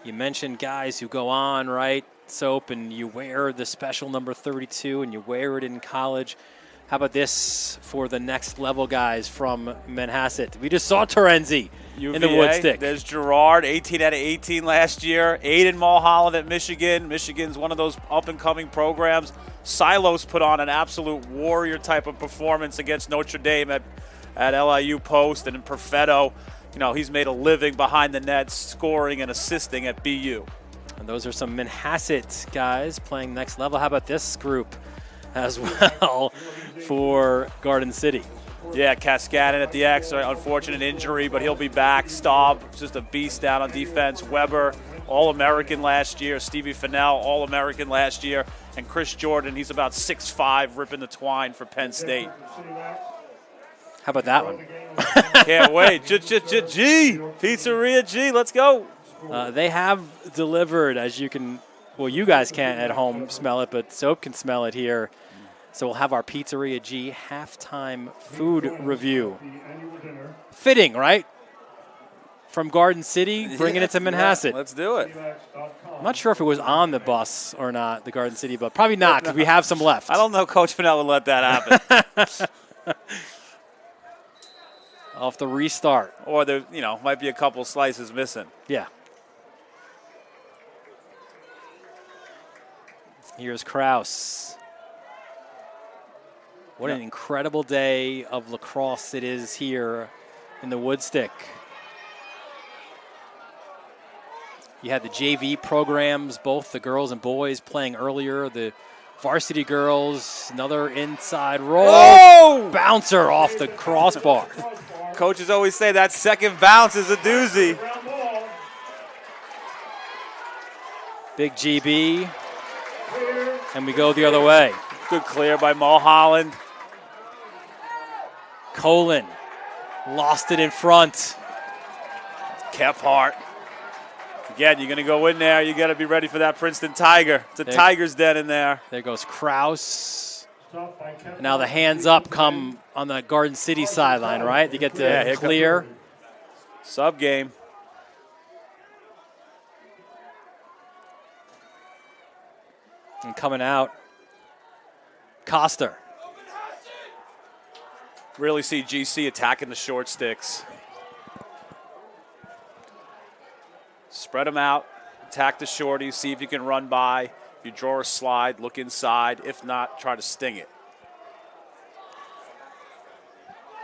You mentioned guys who go on, right, Soap, and you wear the special number 32 and you wear it in college. How about this for the next level guys from Manhasset? We just saw Terenzi in the Woodstick. There's Gerard, 18 out of 18 last year. Aiden Mulholland at Michigan. Michigan's one of those up-and-coming programs. Silos put on an absolute warrior type of performance against Notre Dame at LIU Post, and in Perfetto. He's made a living behind the net, scoring and assisting at BU. And those are some Manhasset guys playing next level. How about this group as well for Garden City? Yeah, Cascadin at the X, unfortunate injury, but he'll be back. Staub, just a beast down on defense. Weber, All-American last year. Stevie Fennell, All-American last year. And Chris Jordan, he's about 6'5", ripping the twine for Penn State. How about that one? Can't wait. G. Pizzeria G, let's go. They have delivered, as you can, well, you guys can't at home smell it, but Soap can smell it here. So we'll have our Pizzeria G halftime food review. The annual dinner. Fitting, right? From Garden City, bringing it to Manhasset. Let's do it. I'm not sure if it was on the bus or not, the Garden City bus. Probably not, because we have some left. I don't know Coach Fennell would let that happen. Off the restart. Or there, might be a couple slices missing. Yeah. Here's Kraus. What an incredible day of lacrosse it is here in the Woodstick. You had the JV programs, both the girls and boys playing earlier. The varsity girls, another inside roll. Oh! Bouncer off the crossbar. Coaches always say that second bounce is a doozy. Big GB. And we go the other way. Good clear by Mulholland. Colin lost it in front. Kephart. Again, you're going to go in there. You got to be ready for that Princeton Tiger. It's a Tiger's den in there. There goes Kraus. And now the hands up come on the Garden City sideline, right? You get the clear. Sub game. And coming out, Coster. Really see GC attacking the short sticks. Spread them out, attack the shorties, see if you can run by. If you draw a slide, look inside. If not, try to sting it.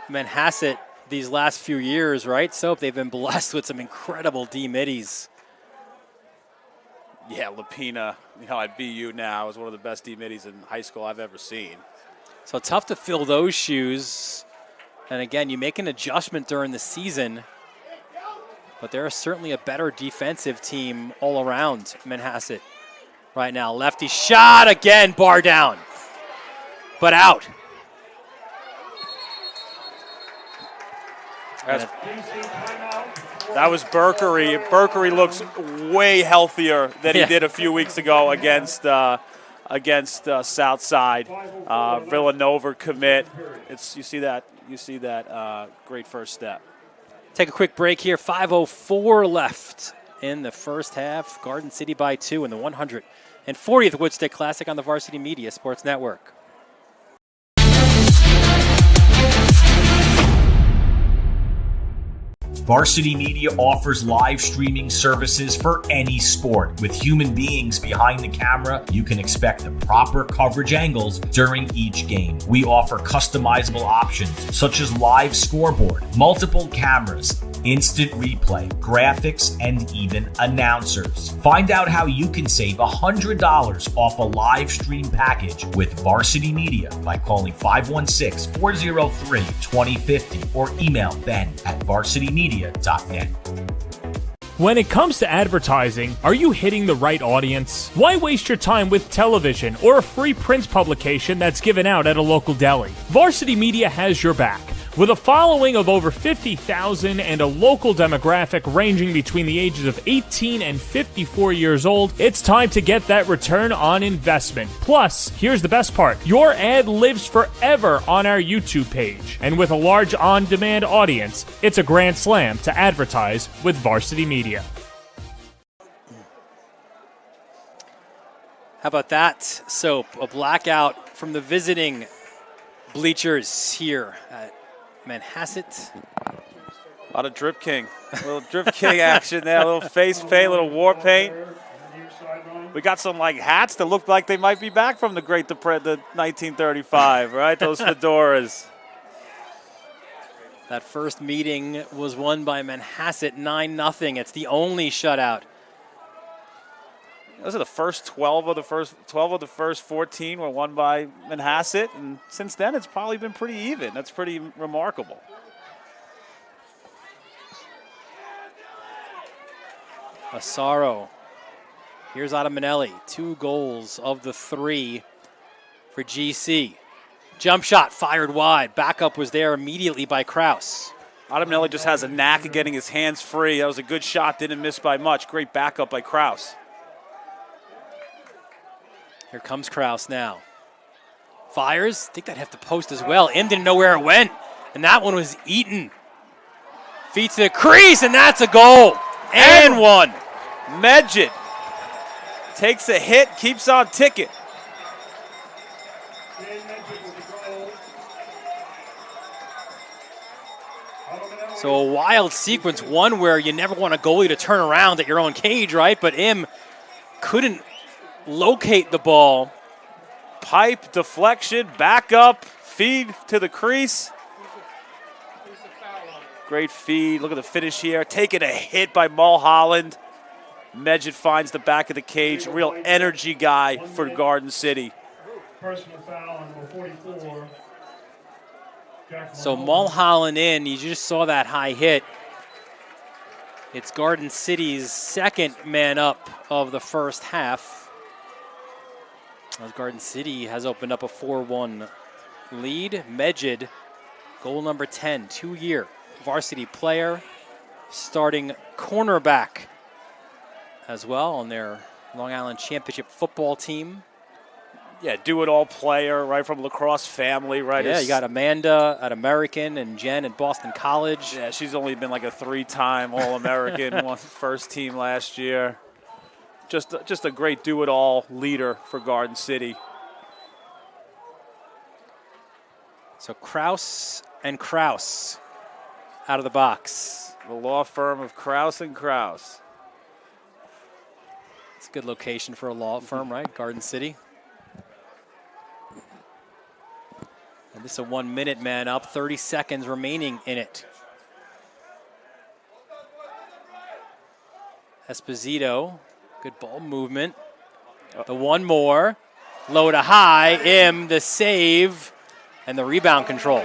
Manhasset, these last few years, right? So they've been blessed with some incredible D middies. Yeah, Lapina, at BU now is one of the best D middies in high school I've ever seen. So tough to fill those shoes. And again, you make an adjustment during the season. But they're certainly a better defensive team all around Manhasset right now. Lefty shot again, bar down, but out. That was Berkery. Berkery looks way healthier than he did a few weeks ago against Southside. Villanova commit. You see that great first step. Take a quick break here. 5:04 left in the first half. Garden City by 2 in the 140th Woodstick Classic on the Varsity Media Sports Network. Varsity Media offers live streaming services for any sport. With human beings behind the camera, you can expect the proper coverage angles during each game. We offer customizable options such as live scoreboard, multiple cameras, instant replay, graphics, and even announcers. Find out how you can save $100 off a live stream package with Varsity Media by calling 516-403-2050 or email ben@varsitymedia.net. When it comes to advertising, are you hitting the right audience? Why waste your time with television or a free print publication that's given out at a local deli? Varsity Media has your back. With a following of over 50,000 and a local demographic ranging between the ages of 18 and 54 years old, it's time to get that return on investment. Plus, here's the best part. Your ad lives forever on our YouTube page. And with a large on-demand audience, it's a grand slam to advertise with Varsity Media. How about that, Soap? A blackout from the visiting bleachers here at Manhasset. A lot of drip king. A little drip king action there. A little face paint, a little war paint. We got some hats that look like they might be back from the Great Depression, the 1935, right? Those fedoras. That first meeting was won by Manhasset 9-0. It's the only shutout. Those are the first 12 of the first 14 were won by Manhasset, and since then it's probably been pretty even. That's pretty remarkable. Asaro. Here's Adamanelli. 2 goals of the 3 for GC. Jump shot fired wide. Backup was there immediately by Kraus. Adamanelli just has a knack of getting his hands free. That was a good shot. Didn't miss by much. Great backup by Kraus. Here comes Kraus now. Fires. I think that hit the post as well. Im didn't know where it went, and that one was eaten. Feet to the crease, and that's a goal. And one. Medjid takes a hit, keeps on ticking. So a wild sequence, one where you never want a goalie to turn around at your own cage, right? But Im couldn't locate the ball. Pipe, deflection, back up, feed to the crease. Great feed. Look at the finish here. Taking a hit by Mulholland. Medjid finds the back of the cage. Real energy guy for Garden City. Personal foul on number 44. So Mulholland in. You just saw that high hit. It's Garden City's second man up of the first half, as Garden City has opened up a 4-1 lead. Medjid, goal number 10, 2-year varsity player, starting cornerback as well on their Long Island Championship football team. Yeah, do-it-all player, right from Lacrosse family, right? Yeah, you got Amanda at American and Jen at Boston College. Yeah, she's only been like a 3-time All-American, won first team last year. Just a great do-it-all leader for Garden City. So Kraus and Kraus out of the box. The law firm of Kraus and Kraus. It's a good location for a law firm, right? Garden City. And this is a 1-minute man up, 30 seconds remaining in it. Esposito, good ball movement. The one more, low to high, Im, the save, and the rebound control.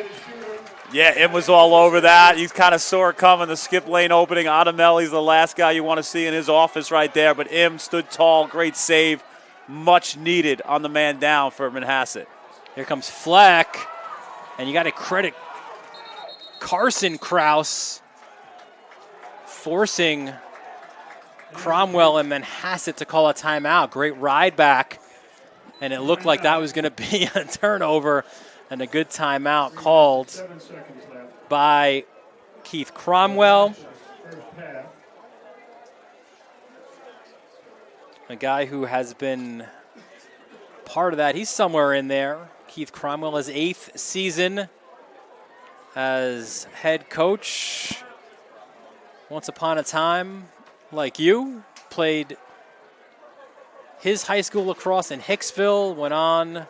Yeah, Im was all over that. He's kind of saw it coming, the skip lane opening. Adamelli's the last guy you want to see in his office right there, but Im stood tall, great save, much needed on the man down for Manhasset. Here comes Fleck. And you got to credit Carson Kraus forcing Cromwell and Manhasset to call a timeout. Great ride back. And it looked like that was going to be a turnover, and a good timeout called by Keith Cromwell. A guy who has been part of that. He's somewhere in there. Keith Cromwell, his 8th season as head coach. Once upon a time, like you, played his high school lacrosse in Hicksville, went on,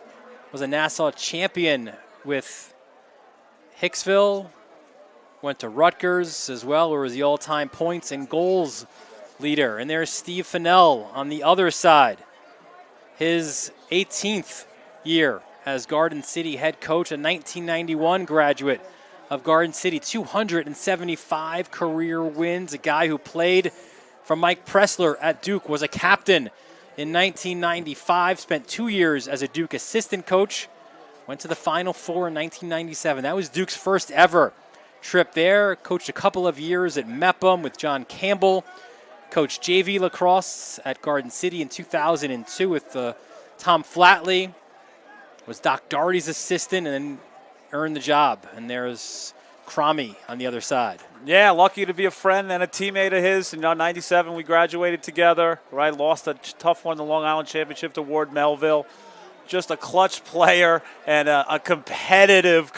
was a Nassau champion with Hicksville, went to Rutgers as well, where was the all-time points and goals leader. And there's Steve Fennell on the other side, his 18th year as Garden City head coach, a 1991 graduate of Garden City, 275 career wins, a guy who played for Mike Pressler at Duke, was a captain in 1995, spent 2 years as a Duke assistant coach, went to the Final Four in 1997. That was Duke's first ever trip there, coached a couple of years at Mepham with John Campbell, coached JV lacrosse at Garden City in 2002 with Tom Flatley, was Doc Doherty's assistant, and then earned the job. And there's Cromie on the other side. Yeah, lucky to be a friend and a teammate of his. In 97, we graduated together, right? Lost a tough one in the Long Island Championship to Ward Melville. Just a clutch player and a competitive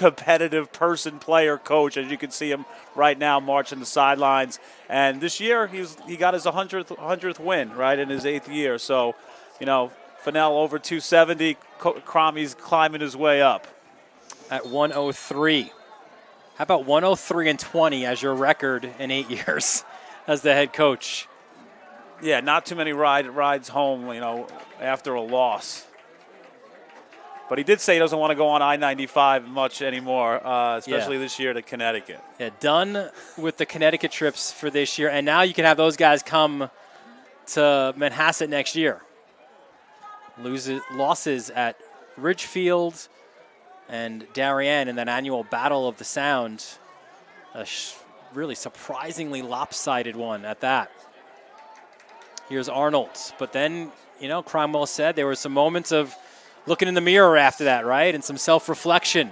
person, player, coach. As you can see him right now marching the sidelines. And this year, he got his 100th win, right, in his 8th year. So, Fennell over 270. Cromie's climbing his way up. At 103. How about 103-20 as your record in 8 years as the head coach? Yeah, not too many rides home, after a loss. But he did say he doesn't want to go on I-95 much anymore, especially this year to Connecticut. Yeah, done with the Connecticut trips for this year. And now you can have those guys come to Manhasset next year. Losses at Ridgefield and Darien in that annual Battle of the Sound. A really surprisingly lopsided one at that. Here's Arnold. But then, Cromwell said there were some moments of looking in the mirror after that, right? And some self-reflection.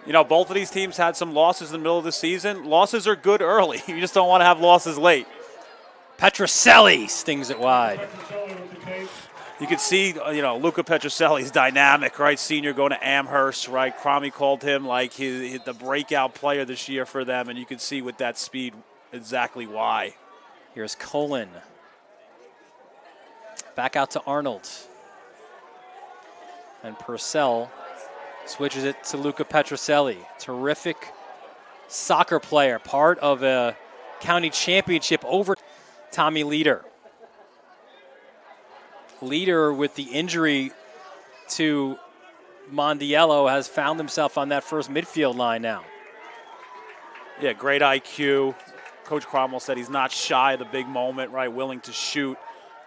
You know, both of these teams had some losses in the middle of the season. Losses are good early. You just don't want to have losses late. Petroselli stings it wide. You can see, you know, Luca Petroselli's dynamic, right? Senior going to Amherst, right? Cromie called him like the breakout player this year for them, and you can see with that speed exactly why. Here's Colin. Back out to Arnold. And Purcell switches it to Luca Petroselli. Terrific soccer player, part of a county championship over Tommy Leader. Leader, with the injury to Mondiello, has found himself on that first midfield line now. Yeah, great IQ. Coach Cromwell said he's not shy of the big moment, right? Willing to shoot.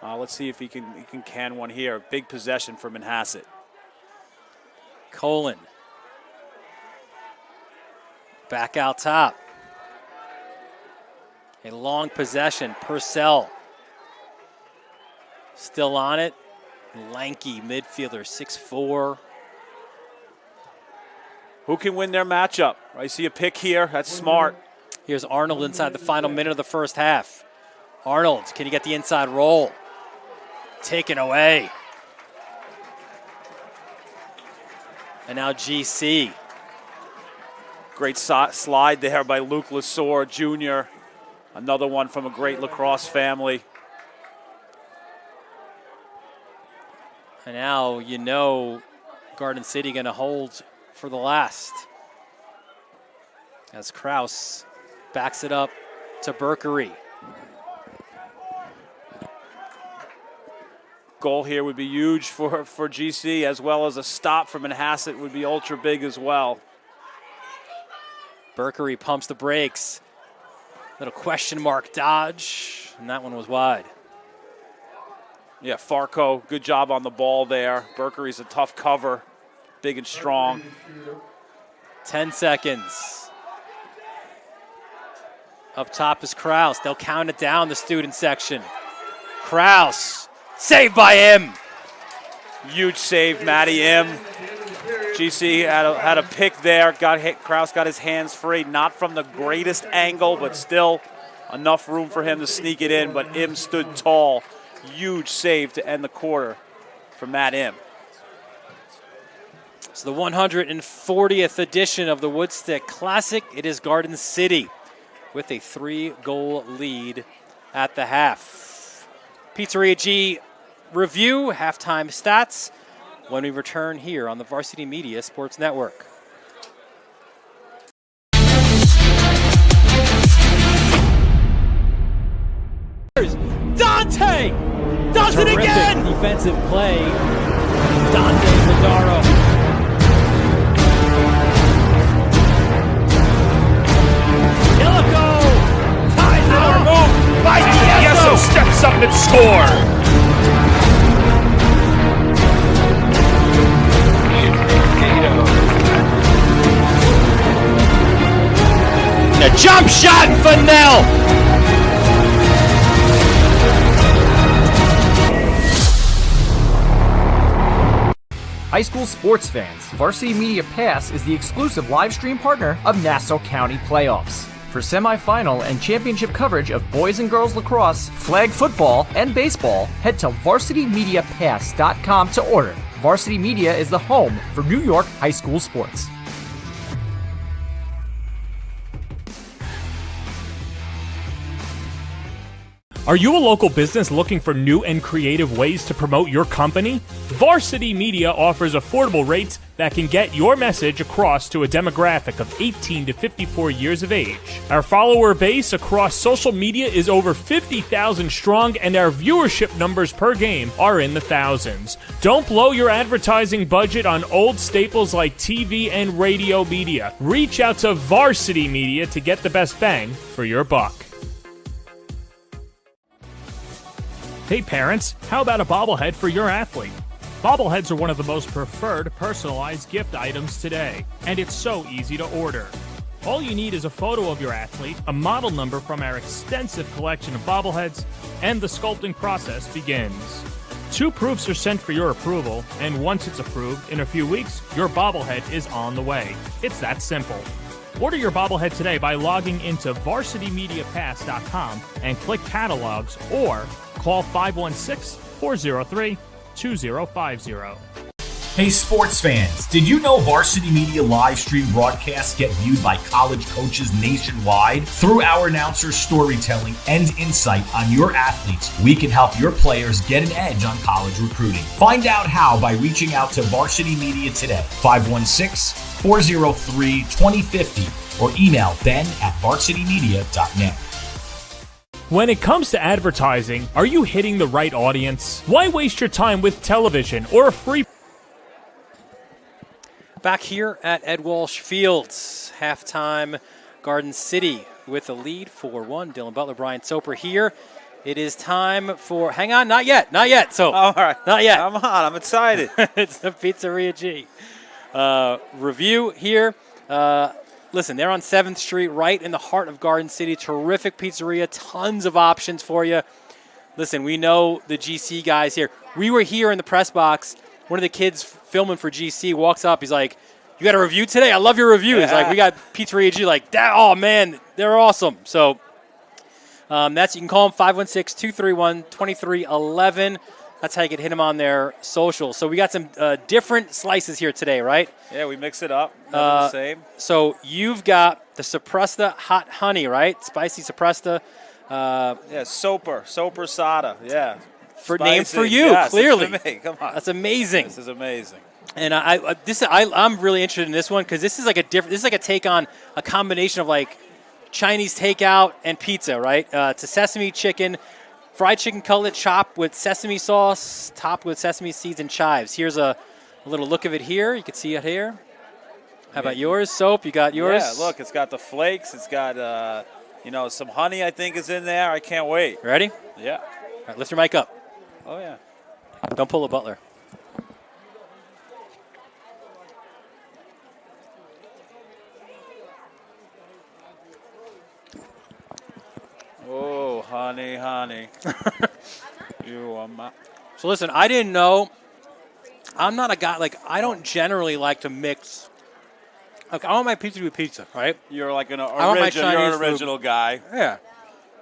Let's see if he can one here. Big possession for Manhasset. Colin. Back out top. A long possession. Purcell. Still on it. Lanky midfielder, 6'4". Who can win their matchup? I see a pick here. That's smart. Here's Arnold inside the final minute of the first half. Arnold, can he get the inside roll? Taken away. And now GC. Great slide there by Luke Lesor Jr. Another one from a great lacrosse family. And now you know Garden City going to hold for the last. As Kraus backs it up to Berkery. Goal here would be huge for GC, as well as a stop from Manhasset would be ultra big as well. Berkery pumps the brakes. Little question mark dodge, and that one was wide. Yeah, Farco, good job on the ball there. Berkery's a tough cover, big and strong. 10 seconds. Up top is Kraus. They'll count it down, the student section. Kraus, saved by him. Huge save, Matty M. GC had a pick there. Kraus got his hands free, not from the greatest angle, but still enough room for him to sneak it in. But M stood tall. Huge save to end the quarter for Matt M. It's the 140th edition of the Woodstick Classic. It is Garden City with a 3-goal lead at the half. Pizzeria G review, halftime stats, when we return here on the Varsity Media Sports Network. Dante does it again! Defensive play. Dante Zadaro. Illico ties it up. Move by Diego. Steps up and score. A jump shot for Nell. High school sports fans, Varsity Media Pass is the exclusive live stream partner of Nassau County playoffs. For semifinal and championship coverage of boys and girls lacrosse, flag football, and baseball, head to varsitymediapass.com to order. Varsity Media is the home for New York high school sports. Are you a local business looking for new and creative ways to promote your company? Varsity Media offers affordable rates that can get your message across to a demographic of 18 to 54 years of age. Our follower base across social media is over 50,000 strong, and our viewership numbers per game are in the thousands. Don't blow your advertising budget on old staples like TV and radio media. Reach out to Varsity Media to get the best bang for your buck. Hey parents, how about a bobblehead for your athlete? Bobbleheads are one of the most preferred personalized gift items today, and it's so easy to order. All you need is a photo of your athlete, a model number from our extensive collection of bobbleheads, and the sculpting process begins. 2 proofs are sent for your approval, and once it's approved, in a few weeks, your bobblehead is on the way. It's that simple. Order your bobblehead today by logging into varsitymediapass.com and click catalogs, or call 516-403-2050. Hey sports fans, did you know Varsity Media live stream broadcasts get viewed by college coaches nationwide? Through our announcers' storytelling and insight on your athletes, we can help your players get an edge on college recruiting. Find out how by reaching out to Varsity Media today, 516-403-2050, or email ben@varsitymedia.net. When it comes to advertising, are you hitting the right audience? Why waste your time with television or a free... Back here at Ed Walsh Fields, halftime, Garden City with a lead 4-1. Dylan Butler, Brian Soper here. It is time for, hang on, not yet. So, All right. Not yet. Come on, I'm excited. It's the Pizzeria G review here. Listen, they're on 7th Street, right in the heart of Garden City. Terrific pizzeria, tons of options for you. Listen, we know the GC guys here. We were here in the press box. One of the kids filming for GC walks up. He's like, "You got a review today? I love your review." He's like, "We got Pizzeria G." Like, that, oh, man, they're awesome. So that's, you can call them 516-231-2311. That's how you can hit them on their socials. So we got some different slices here today, right? Yeah, we mix it up. Never the same. So you've got the Sopresta Hot Honey, right? Spicy Sopresta. Yeah, Soper Sada. Yeah. Named for you, yes, clearly. Come on. That's amazing. This is amazing. And I'm really interested in this one because this is like a take on a combination of like Chinese takeout and pizza, right? It's a sesame chicken, fried chicken cutlet chopped with sesame sauce, topped with sesame seeds and chives. Here's a little look of it here. You can see it here. How about yours, Soap? You got yours? Yeah, look, it's got the flakes. It's got, some honey, I think, is in there. I can't wait. Ready? Yeah. All right, lift your mic up. Oh, yeah. Don't pull a Butler. Oh, honey. You are my... So listen, I didn't know. I'm not a guy, like, I don't generally like to mix. Like, I want my pizza to be pizza, right? You're like an original guy. Yeah.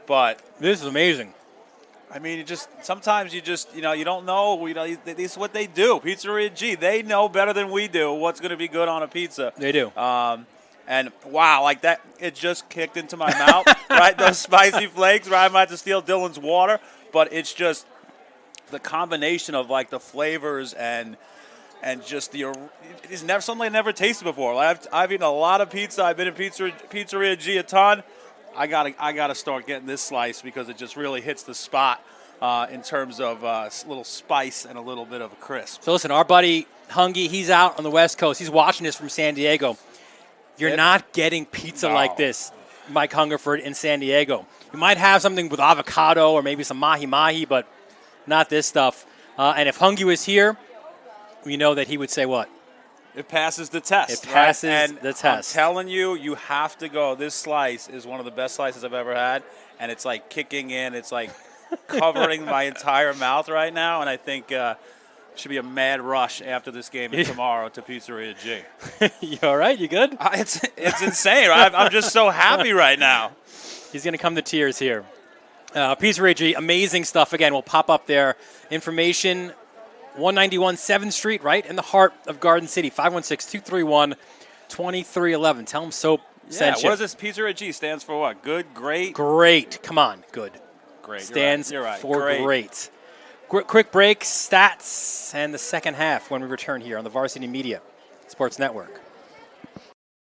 But this is amazing. I mean, sometimes you don't know. This is what they do. Pizzeria G, they know better than we do what's going to be good on a pizza. They do. And wow, like that, it just kicked into my mouth, right? Those spicy flakes, right? I might have to steal Dylan's water, but it's just the combination of like the flavors and just it's never something I never tasted before. Like I've eaten a lot of pizza. I've been in Pizzeria G a ton. I gotta start getting this slice because it just really hits the spot in terms of a little spice and a little bit of a crisp. So listen, our buddy Hungy, he's out on the West Coast. He's watching this from San Diego. You're not getting pizza like this, Mike Hungerford, in San Diego. You might have something with avocado or maybe some mahi-mahi, but not this stuff. And if Hungy was here, we know that he would say what? It passes the test. It passes right? the test. I'm telling you, you have to go. This slice is one of the best slices I've ever had, and it's like kicking in. It's like covering my entire mouth right now, and I think should be a mad rush after this game and tomorrow to Pizzeria G. You all right? You good? It's insane. Right? I'm just so happy right now. He's going to come to tears here. Pizzeria G, amazing stuff. Again, we'll pop up there. Information, 191 7th Street, right in the heart of Garden City, 516-231-2311. Tell them Soap sent you. What does this Pizzeria G stands for? What? Good, great? Great. Come on, good. Great. Stands You're right. for great. Quick break, stats, and the second half when we return here on the Varsity Media Sports Network.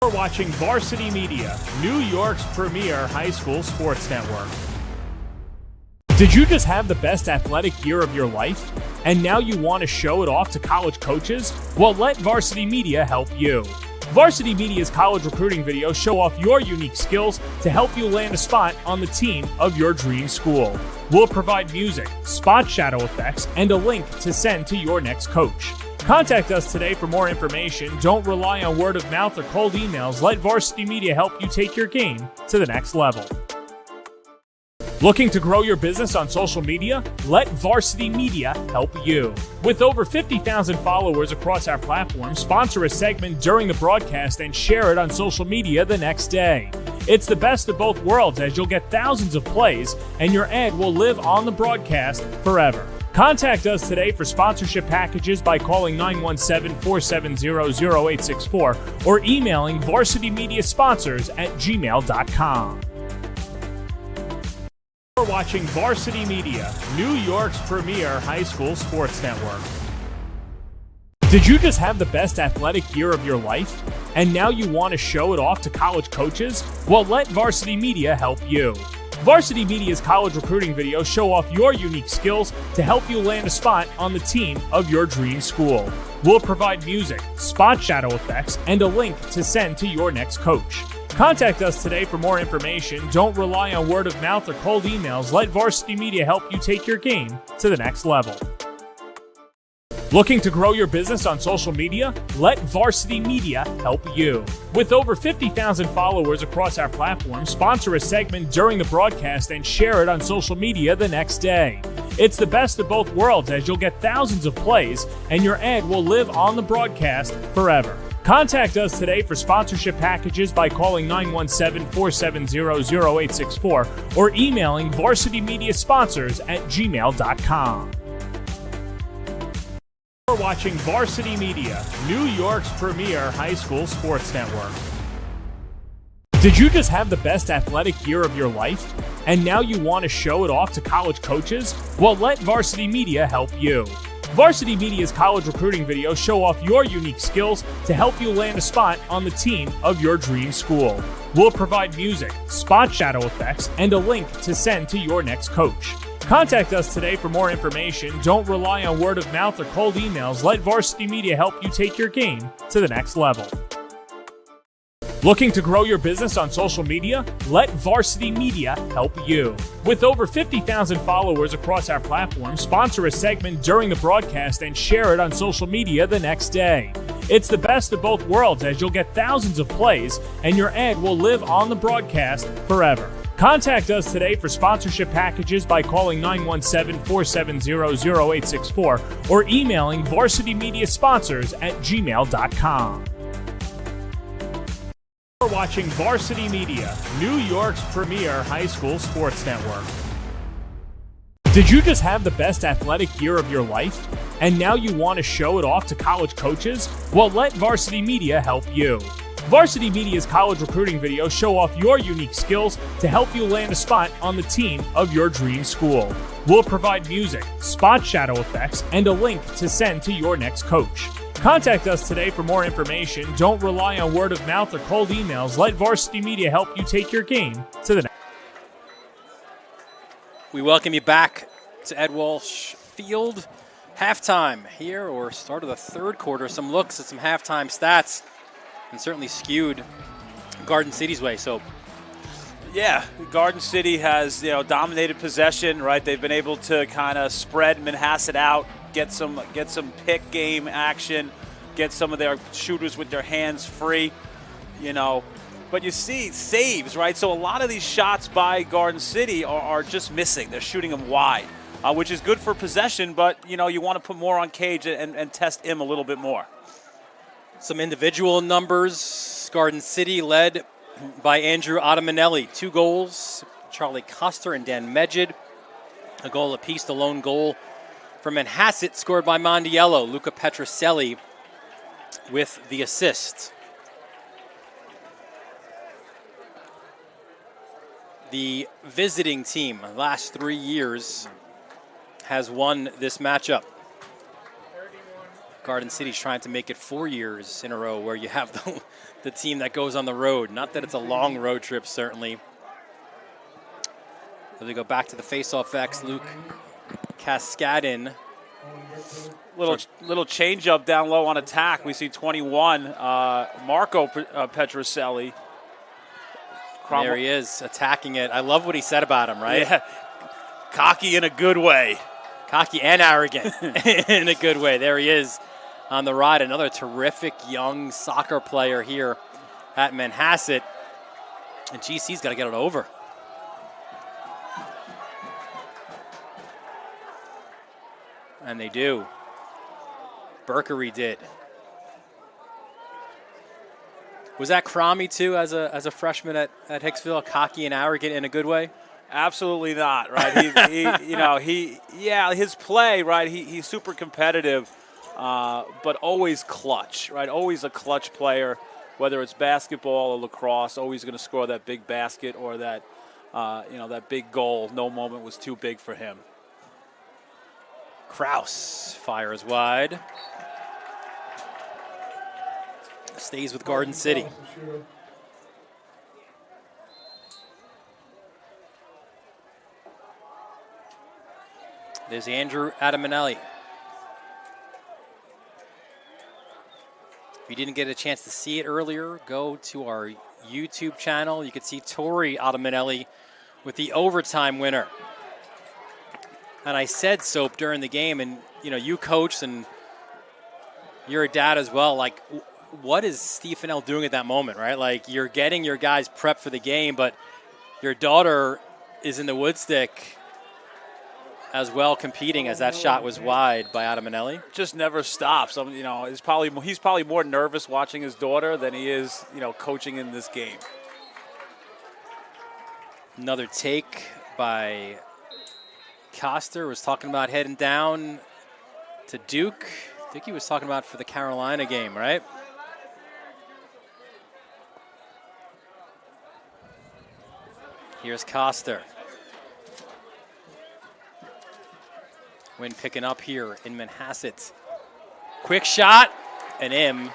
You're watching Varsity Media, New York's premier high school sports network. Did you just have the best athletic year of your life? And now you want to show it off to college coaches? Well, let Varsity Media help you. Varsity Media's college recruiting videos show off your unique skills to help you land a spot on the team of your dream school. We'll provide music, spot shadow effects, and a link to send to your next coach. Contact us today for more information. Don't rely on word of mouth or cold emails. Let Varsity Media help you take your game to the next level. Looking to grow your business on social media? Let Varsity Media help you. With over 50,000 followers across our platform, sponsor a segment during the broadcast and share it on social media the next day. It's the best of both worlds, as you'll get thousands of plays and your ad will live on the broadcast forever. Contact us today for sponsorship packages by calling 917-470-0864 or emailing varsitymediasponsors@gmail.com. You're watching Varsity Media, New York's premier high school sports network. Did you just have the best athletic year of your life? And now you want to show it off to college coaches? Well, let Varsity Media help you. Varsity Media's college recruiting videos show off your unique skills to help you land a spot on the team of your dream school. We'll provide music, spot shadow effects, and a link to send to your next coach. Contact us today for more information. Don't rely on word of mouth or cold emails. Let Varsity Media help you take your game to the next level. Looking to grow your business on social media? Let Varsity Media help you. With over 50,000 followers across our platform, sponsor a segment during the broadcast and share it on social media the next day. It's the best of both worlds, as you'll get thousands of plays and your ad will live on the broadcast forever. Contact us today for sponsorship packages by calling 917-470-0864 or emailing varsitymediasponsors@gmail.com. You're watching Varsity Media, New York's premier high school sports network. Did you just have the best athletic year of your life? And now you want to show it off to college coaches? Well, let Varsity Media help you. Varsity Media's college recruiting videos show off your unique skills to help you land a spot on the team of your dream school. We'll provide music, spot shadow effects, and a link to send to your next coach. Contact us today for more information. Don't rely on word of mouth or cold emails. Let Varsity Media help you take your game to the next level. Looking to grow your business on social media? Let Varsity Media help you. With over 50,000 followers across our platform, sponsor a segment during the broadcast and share it on social media the next day. It's the best of both worlds, as you'll get thousands of plays and your ad will live on the broadcast forever. Contact us today for sponsorship packages by calling 917-470-0864 or emailing varsitymediasponsors@gmail.com. You're watching Varsity Media, New York's premier high school sports network. Did you just have the best athletic year of your life? And now you want to show it off to college coaches? Well, let Varsity Media help you. Varsity Media's college recruiting videos show off your unique skills to help you land a spot on the team of your dream school. We'll provide music, spot shadow effects, and a link to send to your next coach. Contact us today for more information. Don't rely on word of mouth or cold emails. Let Varsity Media help you take your game to the next. We welcome you back to Ed Walsh Field. Halftime here, or start of the third quarter. Some looks at some halftime stats, and certainly skewed Garden City's way. So, yeah, Garden City has dominated possession. Right, they've been able to kind of spread Manhasset out, get some pick game action, get some of their shooters with their hands free. But you see saves, right? So a lot of these shots by Garden City are just missing. They're shooting them wide, which is good for possession, but, you want to put more on Cage and test him a little bit more. Some individual numbers. Garden City led by Andrew Ottamanelli. 2 goals. Charlie Custer and Dan Medjid. A goal apiece, the lone goal for Manhasset, scored by Mondiello. Luca Petroselli with the assist. The visiting team, last 3 years, has won this matchup. Garden City's trying to make it 4 years in a row where you have the team that goes on the road. Not that it's a long road trip, certainly. As we go back to the face-off X, Luke Cascadin. Little change-up down low on attack. We see 21, Marco Petroselli. There he is, attacking it. I love what he said about him, right? Yeah. Cocky in a good way. Cocky and arrogant in a good way. There he is on the ride. Another terrific young soccer player here at Manhasset. And GC's got to get it over. And they do. Berkery did. Was that Cromie too, as a freshman at Hicksville, cocky and arrogant in a good way? Absolutely not, right? His play, right? He's super competitive, but always clutch, right? Always a clutch player, whether it's basketball or lacrosse. Always going to score that big basket or that, that big goal. No moment was too big for him. Kraus fires wide. Stays with Garden City. There's Andrew Adamanelli. If you didn't get a chance to see it earlier, go to our YouTube channel. You can see Tori Adamanelli with the overtime winner. And I said, Soap, during the game, and you coach and you're a dad as well, like, what is Steve Fennell doing at that moment, right? Like, you're getting your guys prepped for the game, but your daughter is in the Woodstick as well, competing, as that shot was wide by Adamanelli. Just never stops. He's probably more nervous watching his daughter than he is, coaching in this game. Another take by Coster. Was talking about heading down to Duke. I think he was talking about for the Carolina game, right? Here's Coster. Win picking up here in Manhasset. Quick shot, and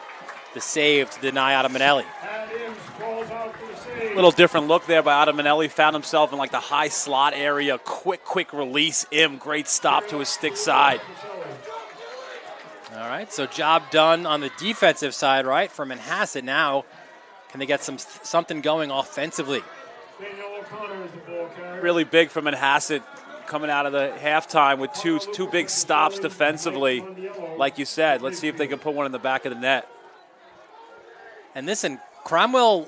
the save to deny Adamanelli. A little different look there by Adamanelli. Found himself in like the high slot area. Quick release. Great stop to his stick side. All right, so job done on the defensive side, right, for Manhasset. Now, can they get something going offensively? Really big for Manhasset coming out of the halftime with two big stops defensively. Like you said, let's see if they can put one in the back of the net. And listen, Cromwell,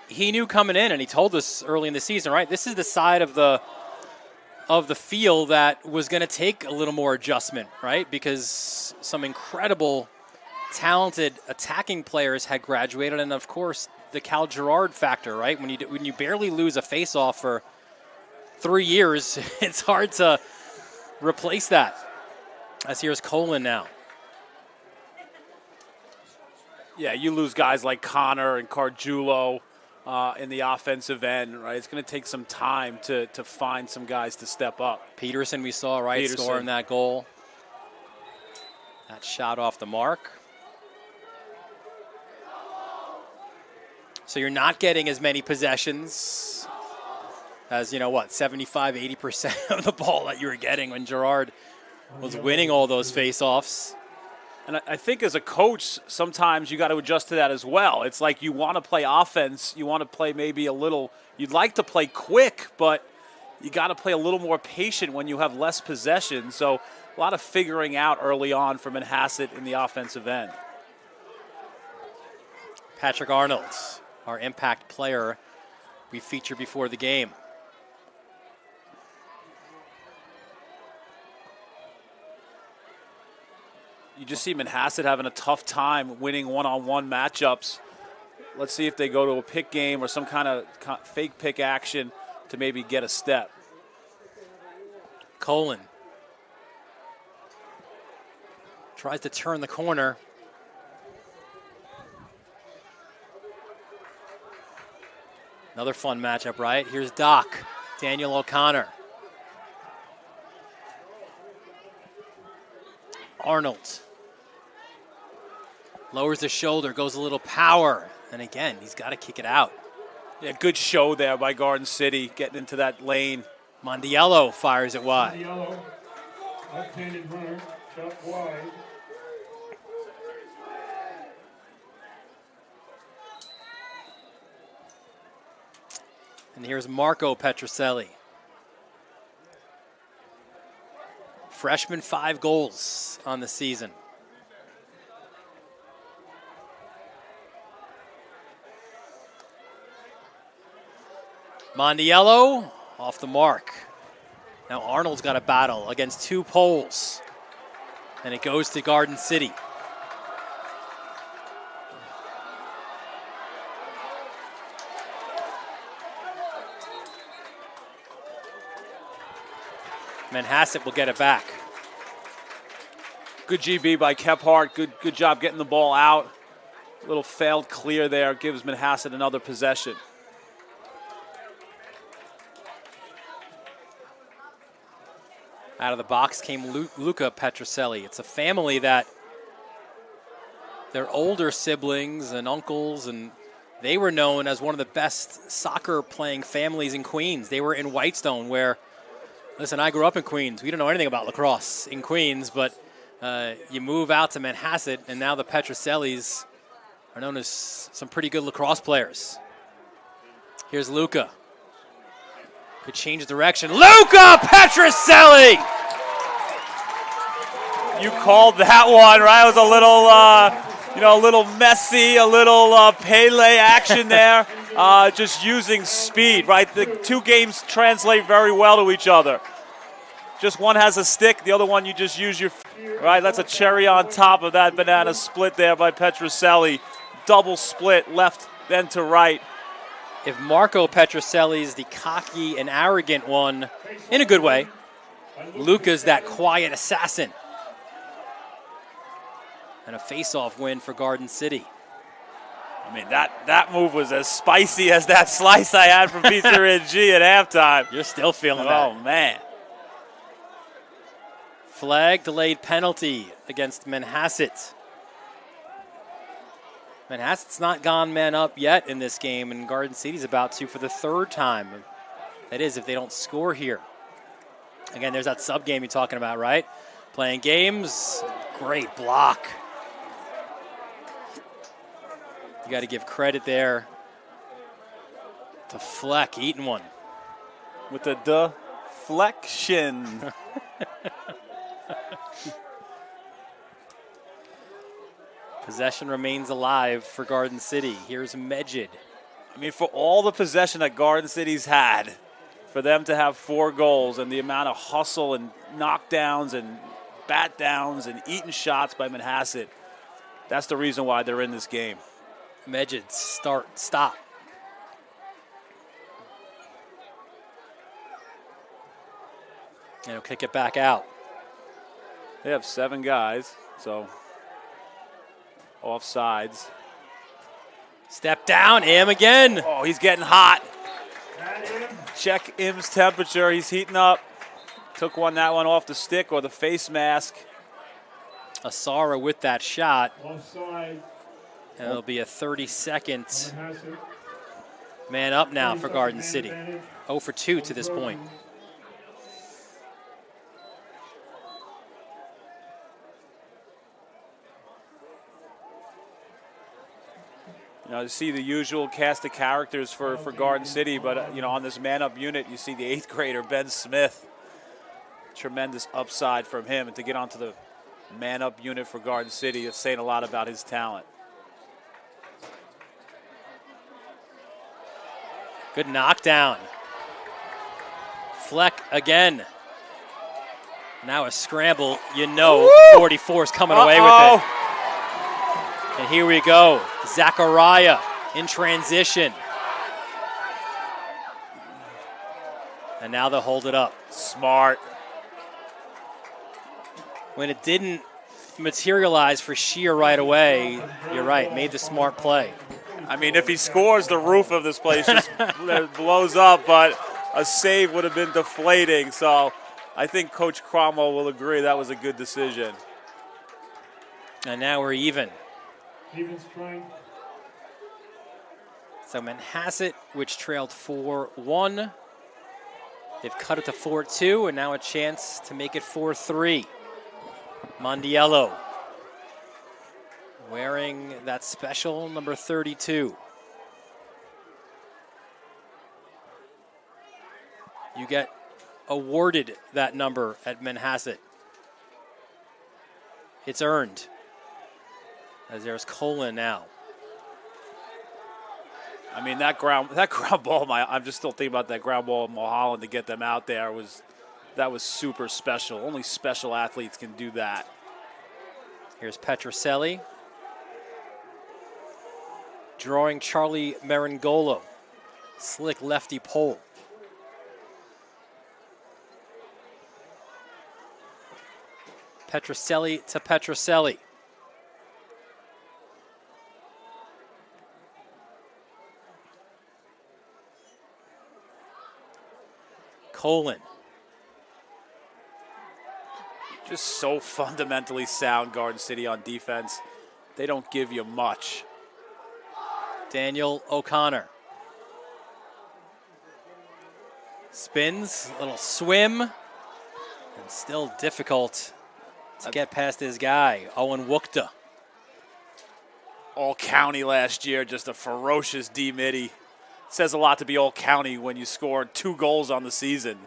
he knew coming in, and he told us early in the season, right? This is the side of the field that was going to take a little more adjustment, right? Because some incredible, talented attacking players had graduated, and of course the Cal Girard factor, right? When you barely lose a faceoff for 3 years, it's hard to replace that. As here's Colin now. Yeah, you lose guys like Connor and Cargiulo in the offensive end, right? It's going to take some time to find some guys to step up. Peterson, we saw, right, scoring that goal. That shot off the mark. So you're not getting as many possessions as, 75, 80% of the ball that you were getting when Girard was winning all those face-offs. And I think as a coach, sometimes you got to adjust to that as well. It's like you want to play offense. You want to play maybe a little – you'd like to play quick, but you got to play a little more patient when you have less possession. So a lot of figuring out early on for Manhasset in the offensive end. Patrick Arnold, our impact player we featured before the game. You just see Manhasset having a tough time winning one-on-one matchups. Let's see if they go to a pick game or some kind of fake pick action to maybe get a step. Colin tries to turn the corner. Another fun matchup, right? Here's Doc, Daniel O'Connor. Arnold lowers the shoulder, goes a little power, and again, he's got to kick it out. Yeah, good show there by Garden City, getting into that lane. Mondiello fires it wide. Mondiello, left-handed runner, shot wide. And here's Marco Petroselli. Freshman, 5 goals on the season. Mondiello off the mark. Now Arnold's got a battle against 2 poles. And it goes to Garden City. Manhasset will get it back. Good GB by Kephart. Good job getting the ball out. Little failed clear there. Gives Manhasset another possession. Out of the box came Luca Petroselli. It's a family that their older siblings and uncles, and they were known as one of the best soccer playing families in Queens. They were in Whitestone where, listen, I grew up in Queens. We don't know anything about lacrosse in Queens, but you move out to Manhasset, and now the Petrosellis are known as some pretty good lacrosse players. Here's Luca. Could change direction. Luca Petroselli! You called that one, right? It was a little messy, a little Pele action there. Just using speed, right? The two games translate very well to each other. Just one has a stick, the other one you just use your, right? That's a cherry on top of that banana split there by Petroselli. Double split, left then to right. If Marco Petroselli is the cocky and arrogant one, in a good way, Luca's that quiet assassin. And a face-off win for Garden City. I mean, that move was as spicy as that slice I had from Pizzeria G at halftime. You're still feeling that. Oh, man. Flag delayed penalty against Manhasset. Manhasset's not gone man up yet in this game, and Garden City's about to for the third time. That is, if they don't score here. Again, there's that sub game you're talking about, right? Playing games, great block. You got to give credit there to Fleck, eating one. With the deflection. Possession remains alive for Garden City. Here's Medjid. I mean, for all the possession that Garden City's had, for them to have 4 goals and the amount of hustle and knockdowns and bat downs and eaten shots by Manhasset, that's the reason why they're in this game. Medjid, stop. And he'll kick it back out. They have 7 guys, so offsides. Step down, Im again. Oh, he's getting hot. Check Im's temperature. He's heating up. Took that one off the stick or the face mask. Asara with that shot. Offside. And it'll be a 30-second man up now for Garden City. 0 for 2 to this point. You know, you see the usual cast of characters for Garden City, but, on this man-up unit, you see the 8th grader, Ben Smith. Tremendous upside from him. And to get onto the man-up unit for Garden City, it's saying a lot about his talent. Good knockdown. Fleck again. Now a scramble. 44 is coming away with it. And here we go. Zachariah in transition. And now they'll hold it up. Smart. When it didn't materialize for Shear right away, you're right, made the smart play. I mean, if he scores, the roof of this place just blows up, but a save would have been deflating. So I think Coach Cromwell will agree that was a good decision. And now we're even. Even strength. So Manhasset, which trailed 4-1, they've cut it to 4-2, and now a chance to make it 4-3. Mondiello wearing that special number 32. You get awarded that number at Manhasset. It's earned. As there's Colin now. I mean, that ground ball, I'm just still thinking about that ground ball of Mulholland to get them out there. That was super special. Only special athletes can do that. Here's Petroselli. Drawing Charlie Marangolo. Slick lefty pole. Petroselli to Petroselli. Colin. Just so fundamentally sound, Garden City, on defense. They don't give you much. Daniel O'Connor. Spins, a little swim, and still difficult to get past his guy, Owen Wookta. All County last year, just a ferocious D-Mitty. Says a lot to be All County when you scored 2 goals on the season.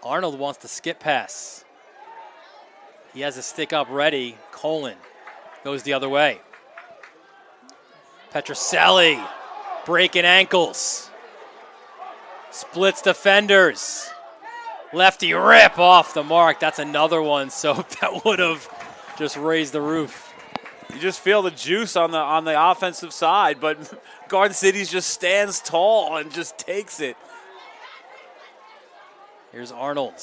Arnold wants to skip pass. He has a stick up ready. Colin goes the other way. Petroselli breaking ankles. Splits defenders. Lefty rip off the mark. That's another one, so that would have just raised the roof. You just feel the juice on the offensive side, but Garden City just stands tall and just takes it. Here's Arnold.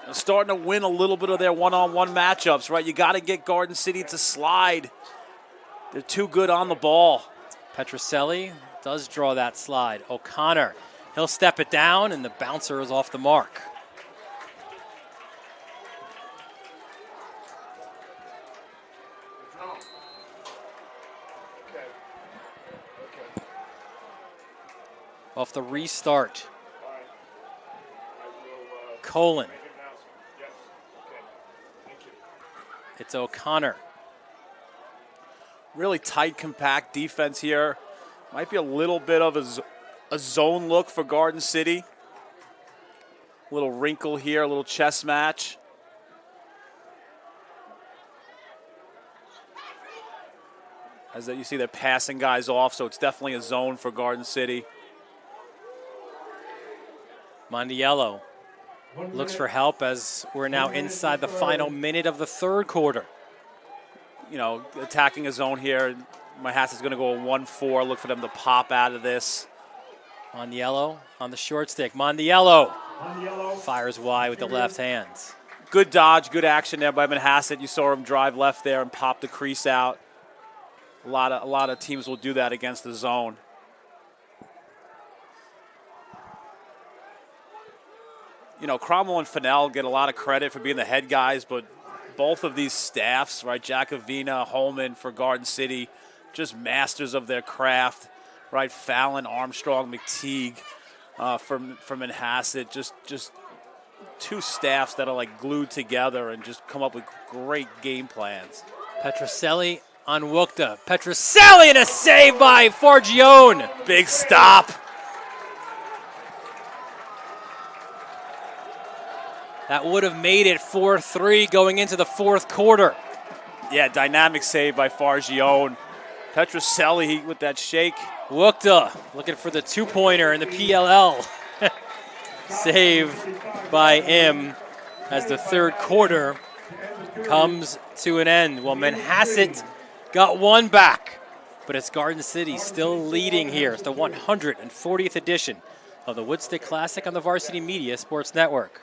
They're starting to win a little bit of their one-on-one matchups, right? You got to get Garden City to slide. They're too good on the ball. Petroselli does draw that slide. O'Connor, he'll step it down, and the bouncer is off the mark. Off the restart. Colin. It's O'Connor. Really tight, compact defense here. Might be a little bit of a zone look for Garden City. A little wrinkle here, a little chess match. As you see, they're passing guys off, so it's definitely a zone for Garden City. Mondiello looks for help as we're now inside the final minute of the third quarter. You know, attacking a zone here. Manhasset's going to go a 1-4. Look for them to pop out of this. Mondiello on the short stick. Mondiello fires wide with the left hand. Good dodge, good action there by Manhasset. You saw him drive left there and pop the crease out. A lot of teams will do that against the zone. You know, Cromwell and Fennell get a lot of credit for being the head guys, but both of these staffs, right, Jacobina, Holman for Garden City, just masters of their craft, right? Fallon, Armstrong, McTeague for Manhasset, just two staffs that are like glued together and just come up with great game plans. Petroselli on Wookta. Petroselli and a save by Fargione. Big stop. That would have made it 4-3 going into the fourth quarter. Yeah, dynamic save by Fargione. Petroselli with that shake. Wookta looking for the two-pointer in the PLL. Save by him as the third quarter comes to an end. Well, Manhasset got one back, but it's Garden City still leading here. It's the 140th edition of the Woodstick Classic on the Varsity Media Sports Network.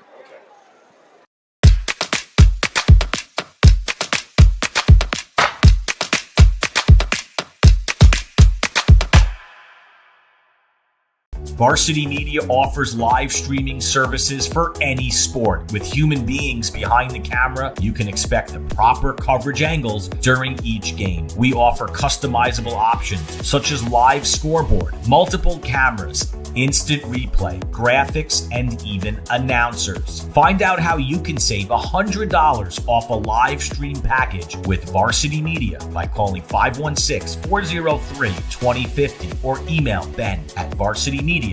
Varsity Media offers live streaming services for any sport. With human beings behind the camera, you can expect the proper coverage angles during each game. We offer customizable options such as live scoreboard, multiple cameras, instant replay, graphics, and even announcers. Find out how you can save $100 off a live stream package with Varsity Media by calling 516-403-2050 or email ben@varsitymedia.net.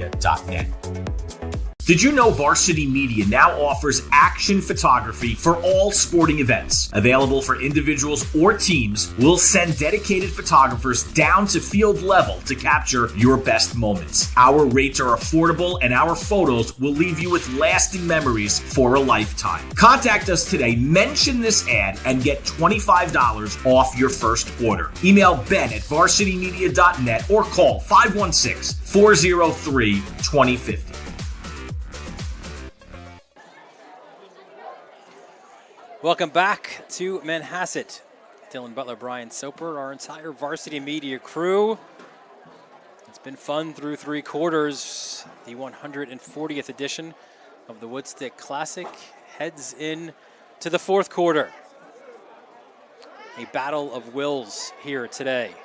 Did you know Varsity Media now offers action photography for all sporting events? Available for individuals or teams, we'll send dedicated photographers down to field level to capture your best moments. Our rates are affordable and our photos will leave you with lasting memories for a lifetime. Contact us today, mention this ad, and get $25 off your first order. Email ben@varsitymedia.net or call 516-403-2050. Welcome back to Manhasset. Dylan Butler, Brian Soper, our entire Varsity Media crew. It's been fun through 3 quarters. The 140th edition of the Woodstick Classic heads in to the 4th quarter. A battle of wills here today.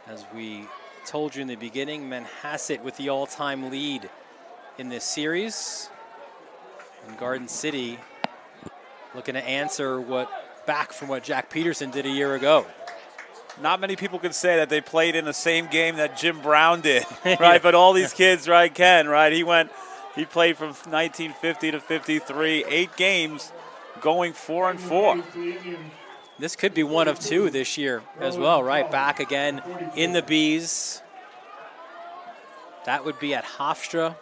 As we told you in the beginning, Manhasset with the all-time lead in this series. And Garden City looking to answer back from what Jack Peterson did a year ago. Not many people can say that they played in the same game that Jim Brown did, right? But all these kids, right, can, right? He played from 1950 to 53, 8 games, going 4-4. This could be one of 2 this year as well, right? Back again in the Bees. That would be at Hofstra.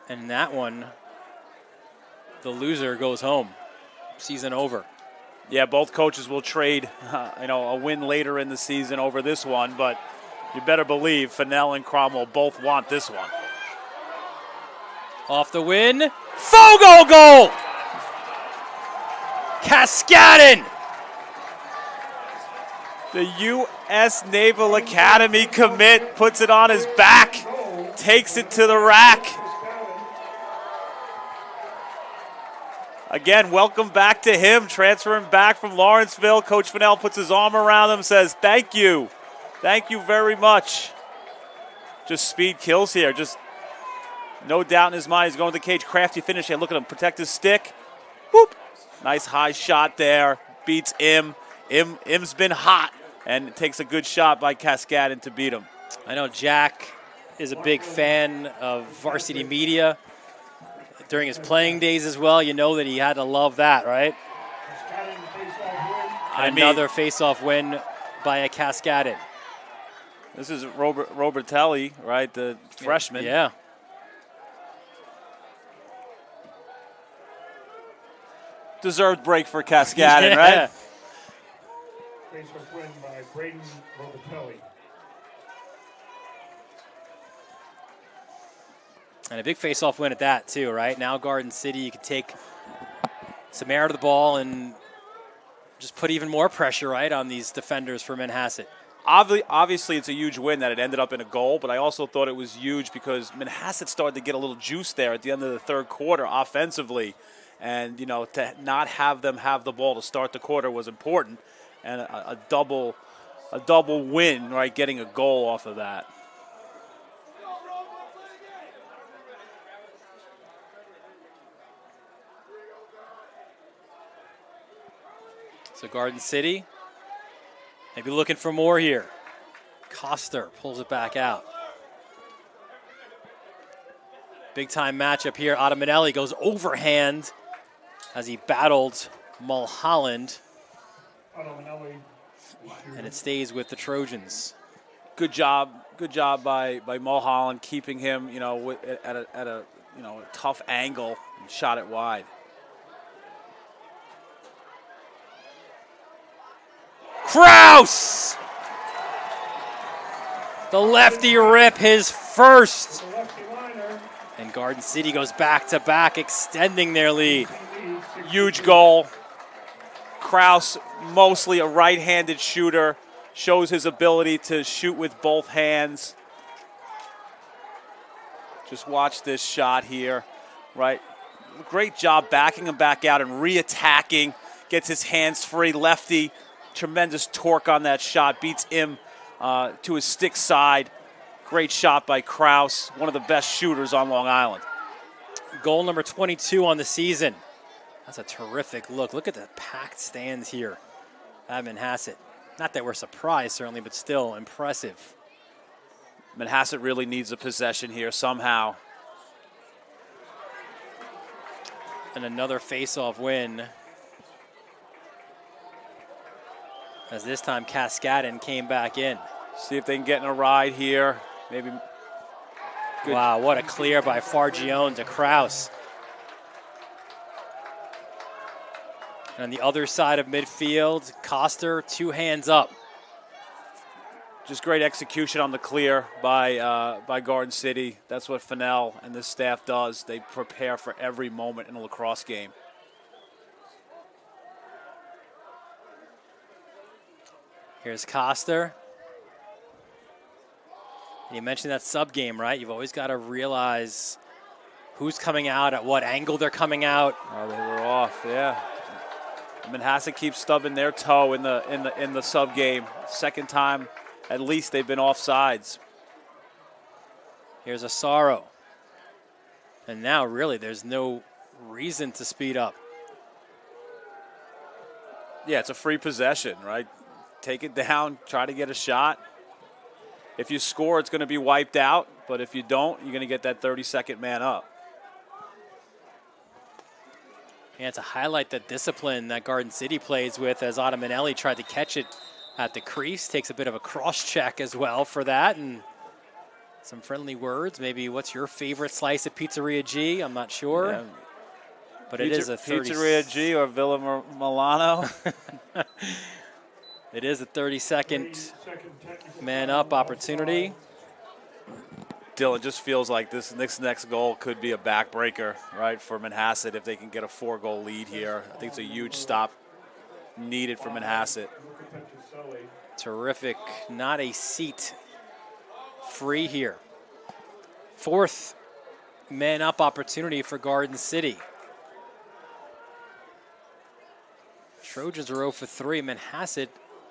And that one, the loser goes home. Season over. Yeah, both coaches will trade, a win later in the season over this one, but you better believe Fennell and Cromwell both want this one. Off the win. Fogo goal! Cascadin! The U.S. Naval Academy commit puts it on his back, takes it to the rack. Again, welcome back to him, transferring back from Lawrenceville. Coach Fennell puts his arm around him, says, thank you. Thank you very much. Just speed kills here. Just no doubt in his mind. He's going to the cage. Crafty finish here. Look at him. Protect his stick. Whoop. Nice high shot there. Beats Im. Im's been hot and takes a good shot by Cascadin to beat him. I know Jack is a big fan of Varsity Media. During his playing days as well, you know that he had to love that, right? Another face-off win by a Cascadin. This is Robertelli, right, the freshman. Yeah. Deserved break for Cascadin, right? Face-off win by Braden Robertelli. And a big face-off win at that, too, right? Now Garden City, you could take some air to the ball and just put even more pressure, right, on these defenders for Manhasset. Obviously, it's a huge win that it ended up in a goal, but I also thought it was huge because Manhasset started to get a little juice there at the end of the 3rd quarter offensively. And, to not have them have the ball to start the quarter was important. And a double win, right, getting a goal off of that. So Garden City, maybe looking for more here. Coster pulls it back out. Big time matchup here. Ottaminelli goes overhand as he battled Mulholland. And it stays with the Trojans. Good job by Mulholland keeping him, at a tough angle and shot it wide. Kraus! The lefty rip, his first. And Garden City goes back-to-back, extending their lead. Huge goal. Kraus, mostly a right-handed shooter, shows his ability to shoot with both hands. Just watch this shot here, right? Great job backing him back out and re-attacking. Gets his hands free, lefty. Tremendous torque on that shot. Beats him to his stick side. Great shot by Kraus, one of the best shooters on Long Island. Goal number 22 on the season. That's a terrific look. Look at the packed stands here at Manhasset. Not that we're surprised, certainly, but still impressive. Manhasset really needs a possession here somehow. And another face-off win. As this time Cascadin came back in. See if they can get in a ride here. Maybe. Good. Wow, what a clear by Fargione to Kraus. And on the other side of midfield, Coster, 2 hands up. Just great execution on the clear by Garden City. That's what Fennell and this staff does. They prepare for every moment in a lacrosse game. Here's Coster. And you mentioned that sub game, right? You've always got to realize who's coming out, at what angle they're coming out. Oh, they were off, yeah. Manhasset keeps stubbing their toe in the sub game. Second time, at least, they've been off sides. Here's Asaro. And now, really, there's no reason to speed up. Yeah, it's a free possession, right? Take it down, try to get a shot. If you score, it's going to be wiped out. But if you don't, you're going to get that 30-second man up. And to highlight the discipline that Garden City plays with, as Ottaminelli tried to catch it at the crease. Takes a bit of a cross-check as well for that. And some friendly words. Maybe what's your favorite slice of Pizzeria G? I'm not sure. Yeah. But it is a 30... Pizzeria G or Villa Milano. It is a 30-second man-up opportunity. Dylan, just feels like this next goal could be a backbreaker, right, for Manhasset if they can get a 4-goal lead here. I think it's a huge stop needed for Manhasset. Terrific. Not a seat free here. 4th man-up opportunity for Garden City. Trojans are 0 for 3. Manhasset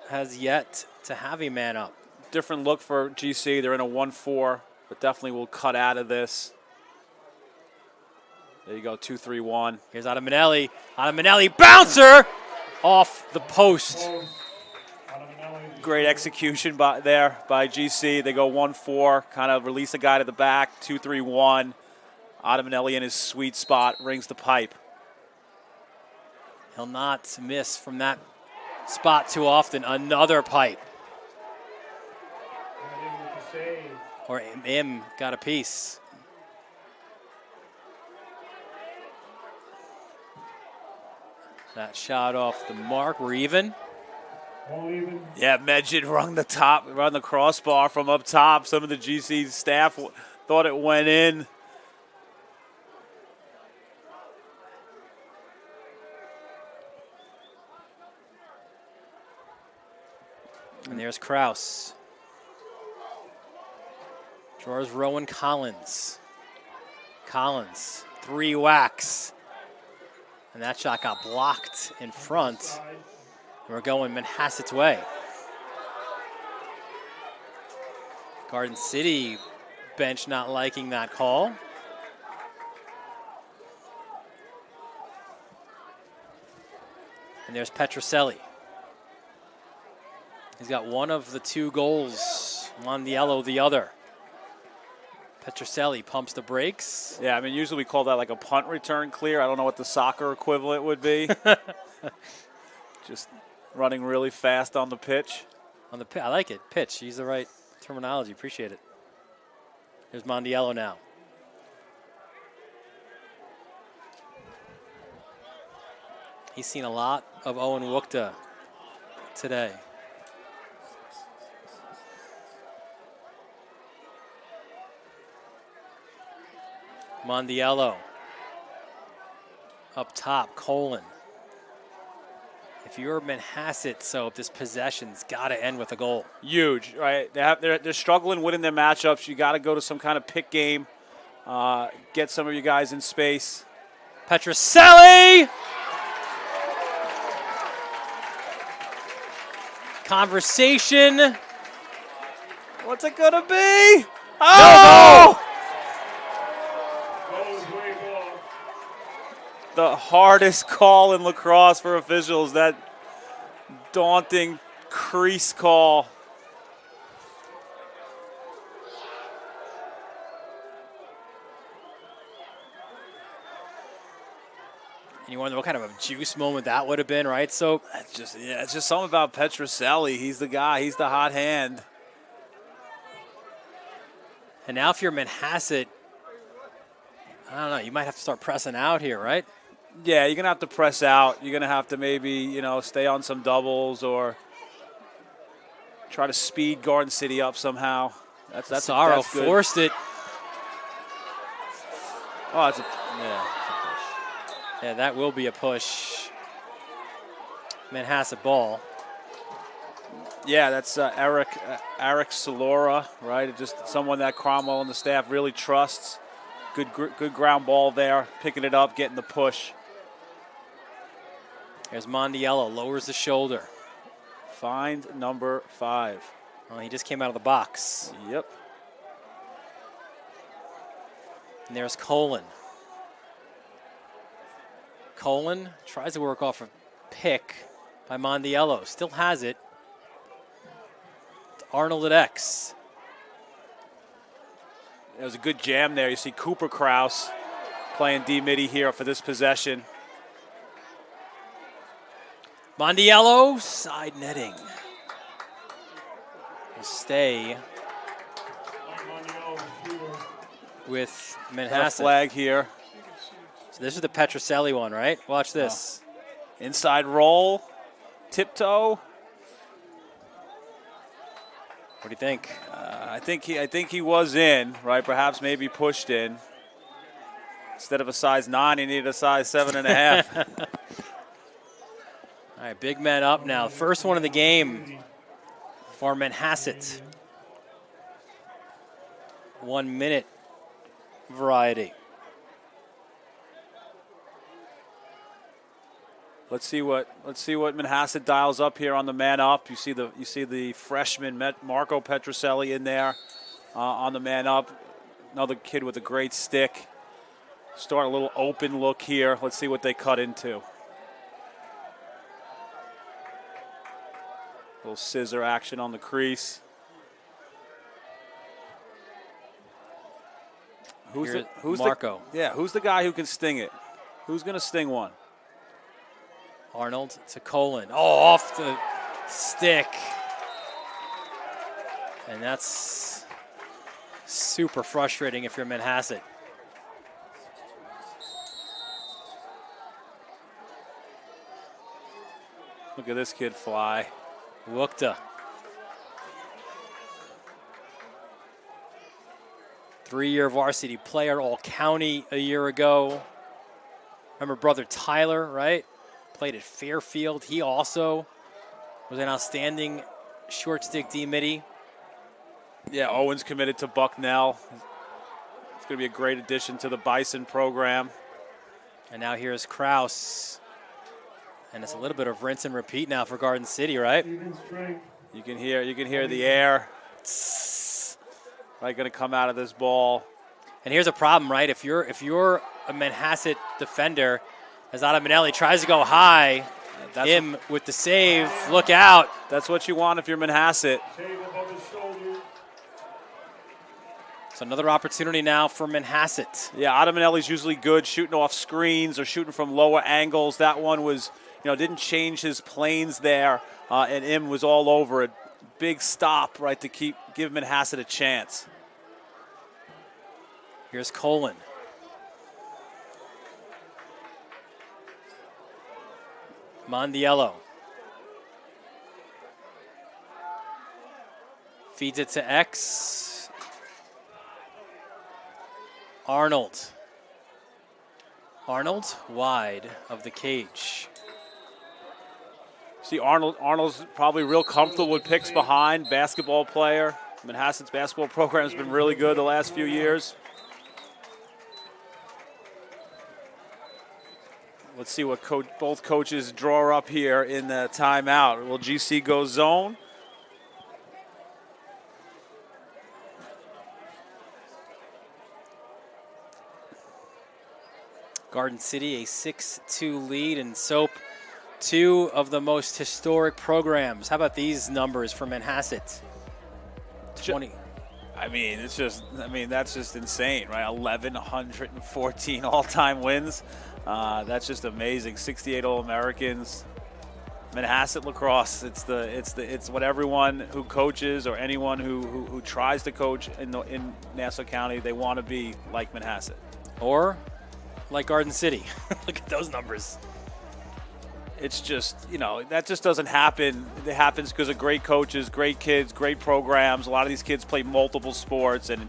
has yet to have a man-up. Different look for GC. They're in a 1-4. But definitely will cut out of this. There you go, 2-3-1. Here's Ottaminelli. Ottaminelli, bouncer! Off the post. Great execution by GC. They go 1-4, kind of release a guy to the back, 2-3-1. Ottaminelli in his sweet spot, rings the pipe. He'll not miss from that spot too often. Another pipe. Or M got a piece. That shot off the mark. We're even. Yeah, Medjid rung the crossbar from up top. Some of the GC staff thought it went in. And there's Kraus. Draws Rowan Collins. Collins, 3 whacks. And that shot got blocked in front. We're going Manhasset's way. Garden City bench not liking that call. And there's Petroselli. He's got one of the 2 goals. Mondiello the other. Petroselli pumps the brakes. Yeah, I mean, usually we call that like a punt return clear. I don't know what the soccer equivalent would be. Just running really fast on the pitch. I like it. Pitch. Use the right terminology. Appreciate it. Here's Mondiello now. He's seen a lot of Owen Wukta today. Mondiello up top, Colin. If you're Manhasset, so this possession's got to end with a goal. Huge, right? They're struggling winning their matchups. You got to go to some kind of pick game, get some of you guys in space. Petroselli! Conversation. What's it gonna be? Oh! No! The hardest call in lacrosse for officials, that daunting crease call. You wonder what kind of a juice moment that would have been, right? So it's just something about Petrucelli. He's the guy. He's the hot hand. And now if you're Manhasset, I don't know, you might have to start pressing out here, right? Yeah, you're going to have to press out. You're going to have to maybe, stay on some doubles or try to speed Garden City up somehow. That's Sorrow good. forced it. Oh, Yeah, that will be a push. Manhasset ball. Yeah, that's Eric Solora, right? Just someone that Cromwell and the staff really trusts. Good ground ball there, picking it up, getting the push. There's Mondiello, lowers the shoulder. Find number 5. Well, he just came out of the box. Yep. And there's Colin. Colin tries to work off a pick by Mondiello. Still has it. Arnold at X. There was a good jam there. You see Cooper Kraus playing D-Midi here for this possession. Mondiello, side netting. Will stay with Manhasset. Flag here. So this is the Petrucelli one, right? Watch this. Inside roll, tiptoe. What do you think? I think he was in, right? Perhaps maybe pushed in. Instead of a size 9, he needed a size 7.5. All right, big men up now. First one of the game for Manhasset. 1 minute variety. Let's see what Manhasset dials up here on the man up. You see the freshman Marco Petrucelli in there on the man up. Another kid with a great stick. Start a little open look here. Let's see what they cut into. Little scissor action on the crease. Who's Marco? Who's the guy who can sting it? Who's going to sting one? Arnold to Colin. Oh, off the stick. And that's super frustrating if you're Manhasset. Look at this kid fly. Wukta. 3-year varsity player, all county a year ago. Remember brother Tyler, right? Played at Fairfield. He also was an outstanding short stick D-Midi. Yeah, Owen's committed to Bucknell. It's going to be a great addition to the Bison program. And now here's Kraus. And it's a little bit of rinse and repeat now for Garden City, right? You can hear the air. Right, going to come out of this ball. And here's a problem, right? If you're a Manhasset defender, as Adamanelli tries to go high, him with the save, look out. That's what you want if you're Manhasset. So another opportunity now for Manhasset. Yeah, Adamanelli's usually good shooting off screens or shooting from lower angles. That one was, didn't change his planes there, and Im was all over it. Big stop, right, to give Manhasset a chance. Here's Colin. Mondiello. Feeds it to X. Arnold. Arnold wide of the cage. See, Arnold's probably real comfortable with picks behind, basketball player. Manhasset's basketball program has been really good the last few years. Let's see what both coaches draw up here in the timeout. Will GC go zone? Garden City, a 6-2 lead, and Soap, two of the most historic programs. How about these numbers for Manhasset? 20. That's just insane, right? 1,114 all-time wins. That's just amazing. 68 All-Americans. Manhasset Lacrosse. It's what everyone who coaches or anyone who tries to coach in Nassau County, they want to be like Manhasset. Or like Garden City. Look at those numbers. It's just, that just doesn't happen. It happens because of great coaches, great kids, great programs. A lot of these kids play multiple sports, and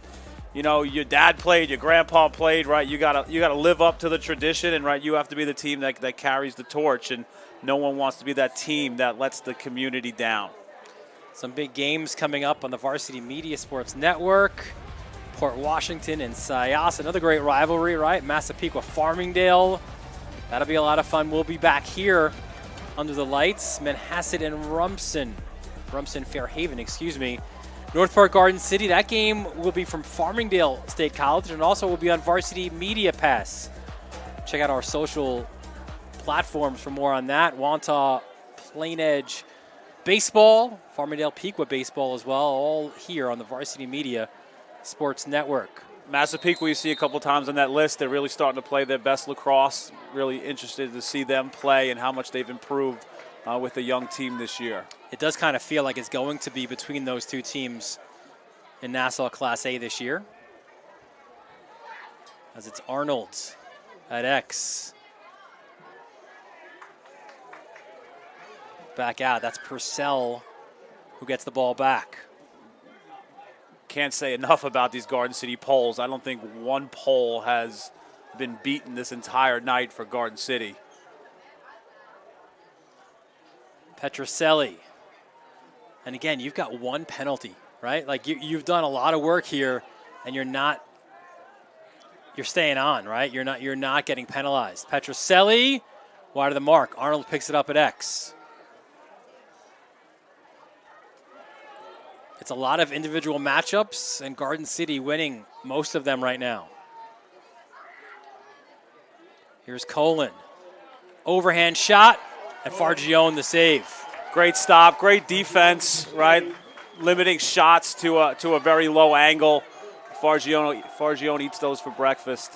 your dad played, your grandpa played, right? You gotta live up to the tradition, and right, you have to be the team that carries the torch, and no one wants to be that team that lets the community down. Some big games coming up on the Varsity Media Sports Network. Port Washington and Syos, another great rivalry, right? Massapequa, Farmingdale. That'll be a lot of fun. We'll be back here under the lights. Manhasset and Rumson Fairhaven, excuse me. North Park Garden City, that game will be from Farmingdale State College and also will be on Varsity Media Pass. Check out our social platforms for more on that. Wantagh, Plain Edge Baseball, Farmingdale Pequot Baseball as well, all here on the Varsity Media Sports Network. Massapequa, you see a couple times on that list. They're really starting to play their best lacrosse. Really interested to see them play and how much they've improved with the young team this year. It does kind of feel like it's going to be between those two teams in Nassau Class A this year, as it's Arnold at X. Back out. That's Purcell who gets the ball back. Can't say enough about these Garden City polls. I don't think one poll has been beaten this entire night for Garden City. Petroselli. And again, you've got one penalty, right? Like you've done a lot of work here, and you're staying on, right? You're not getting penalized. Petroselli, wide of the mark. Arnold picks it up at X. It's a lot of individual matchups, and Garden City winning most of them right now. Here's Colin. Overhand shot, and Fargione the save. Great stop, great defense, right? Limiting shots to a very low angle. Fargione eats those for breakfast.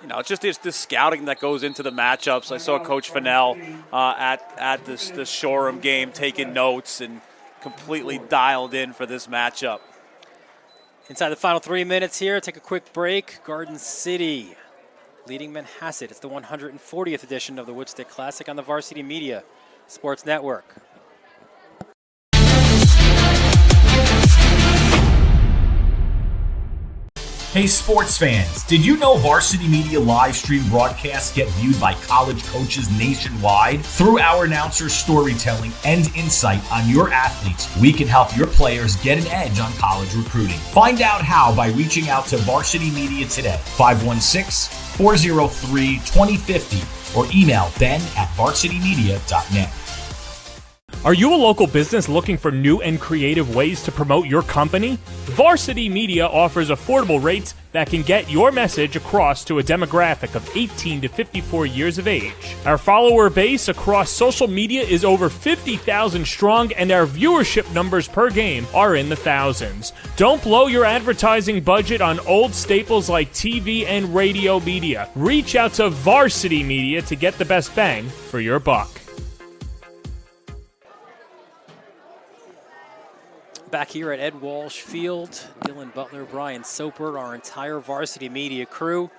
It's just this scouting that goes into the matchups. I saw Coach Fennell at the Shoreham game taking notes and completely dialed in for this matchup. Inside the final 3 minutes here, take a quick break. Garden City leading Manhasset. It's the 140th edition of the Woodstick Classic on the Varsity Media Sports Network. Hey sports fans, did you know Varsity Media live stream broadcasts get viewed by college coaches nationwide? Through our announcers' storytelling and insight on your athletes, we can help your players get an edge on college recruiting. Find out how by reaching out to Varsity Media today, 516-403-2050, or email ben@varsitymedia.net. Are you a local business looking for new and creative ways to promote your company? Varsity Media offers affordable rates that can get your message across to a demographic of 18 to 54 years of age. Our follower base across social media is over 50,000 strong, and our viewership numbers per game are in the thousands. Don't blow your advertising budget on old staples like TV and radio media. Reach out to Varsity Media to get the best bang for your buck. Back here at Ed Walsh Field, Dylan Butler, Brian Soper, our entire Varsity Media crew.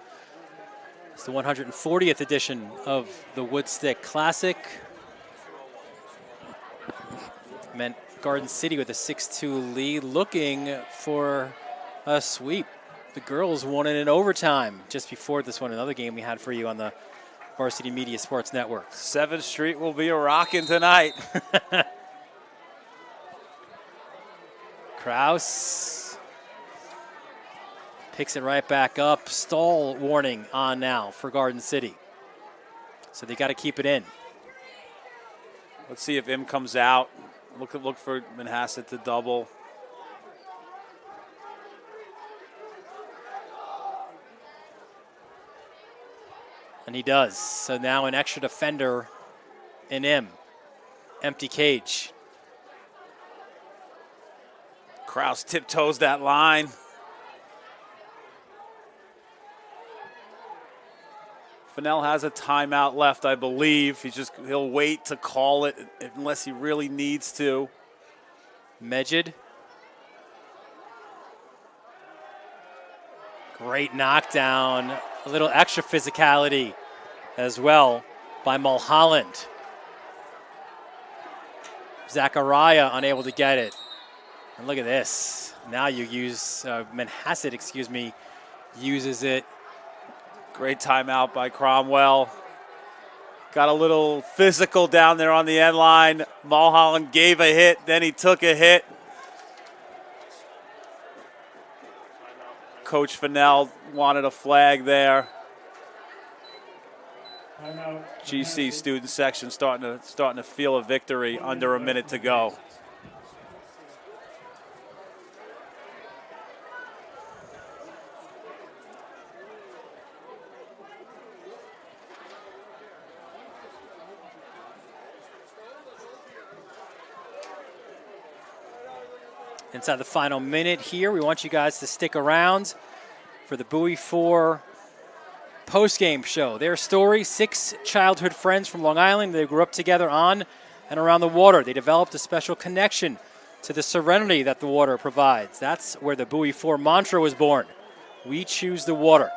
It's the 140th edition of the Woodstick Classic. Meant Garden City with a 6-2 lead, looking for a sweep. The girls won it in overtime just before this one, another game we had for you on the Varsity Media Sports Network. 7th Street will be a rockin' tonight. Kraus picks it right back up. Stall warning on now for Garden City. So they got to keep it in. Let's see if Im comes out. Look for Manhasset to double. And he does. So now an extra defender in Im. Empty cage. Kraus tiptoes that line. Fennell has a timeout left, I believe. He'll wait to call it unless he really needs to. Mejid. Great knockdown. A little extra physicality as well by Mulholland. Zachariah unable to get it. And look at this. Now you use, Manhasset, uses it. Great timeout by Cromwell. Got a little physical down there on the end line. Mulholland gave a hit, then he took a hit. Coach Fennell wanted a flag there. GC student section starting to feel a victory under a minute to go. Inside the final minute here, we want you guys to stick around for the Bowie 4 post-game show. Their story, 6 childhood friends from Long Island. They grew up together on and around the water. They developed a special connection to the serenity that the water provides. That's where the Bowie 4 mantra was born. We choose the water.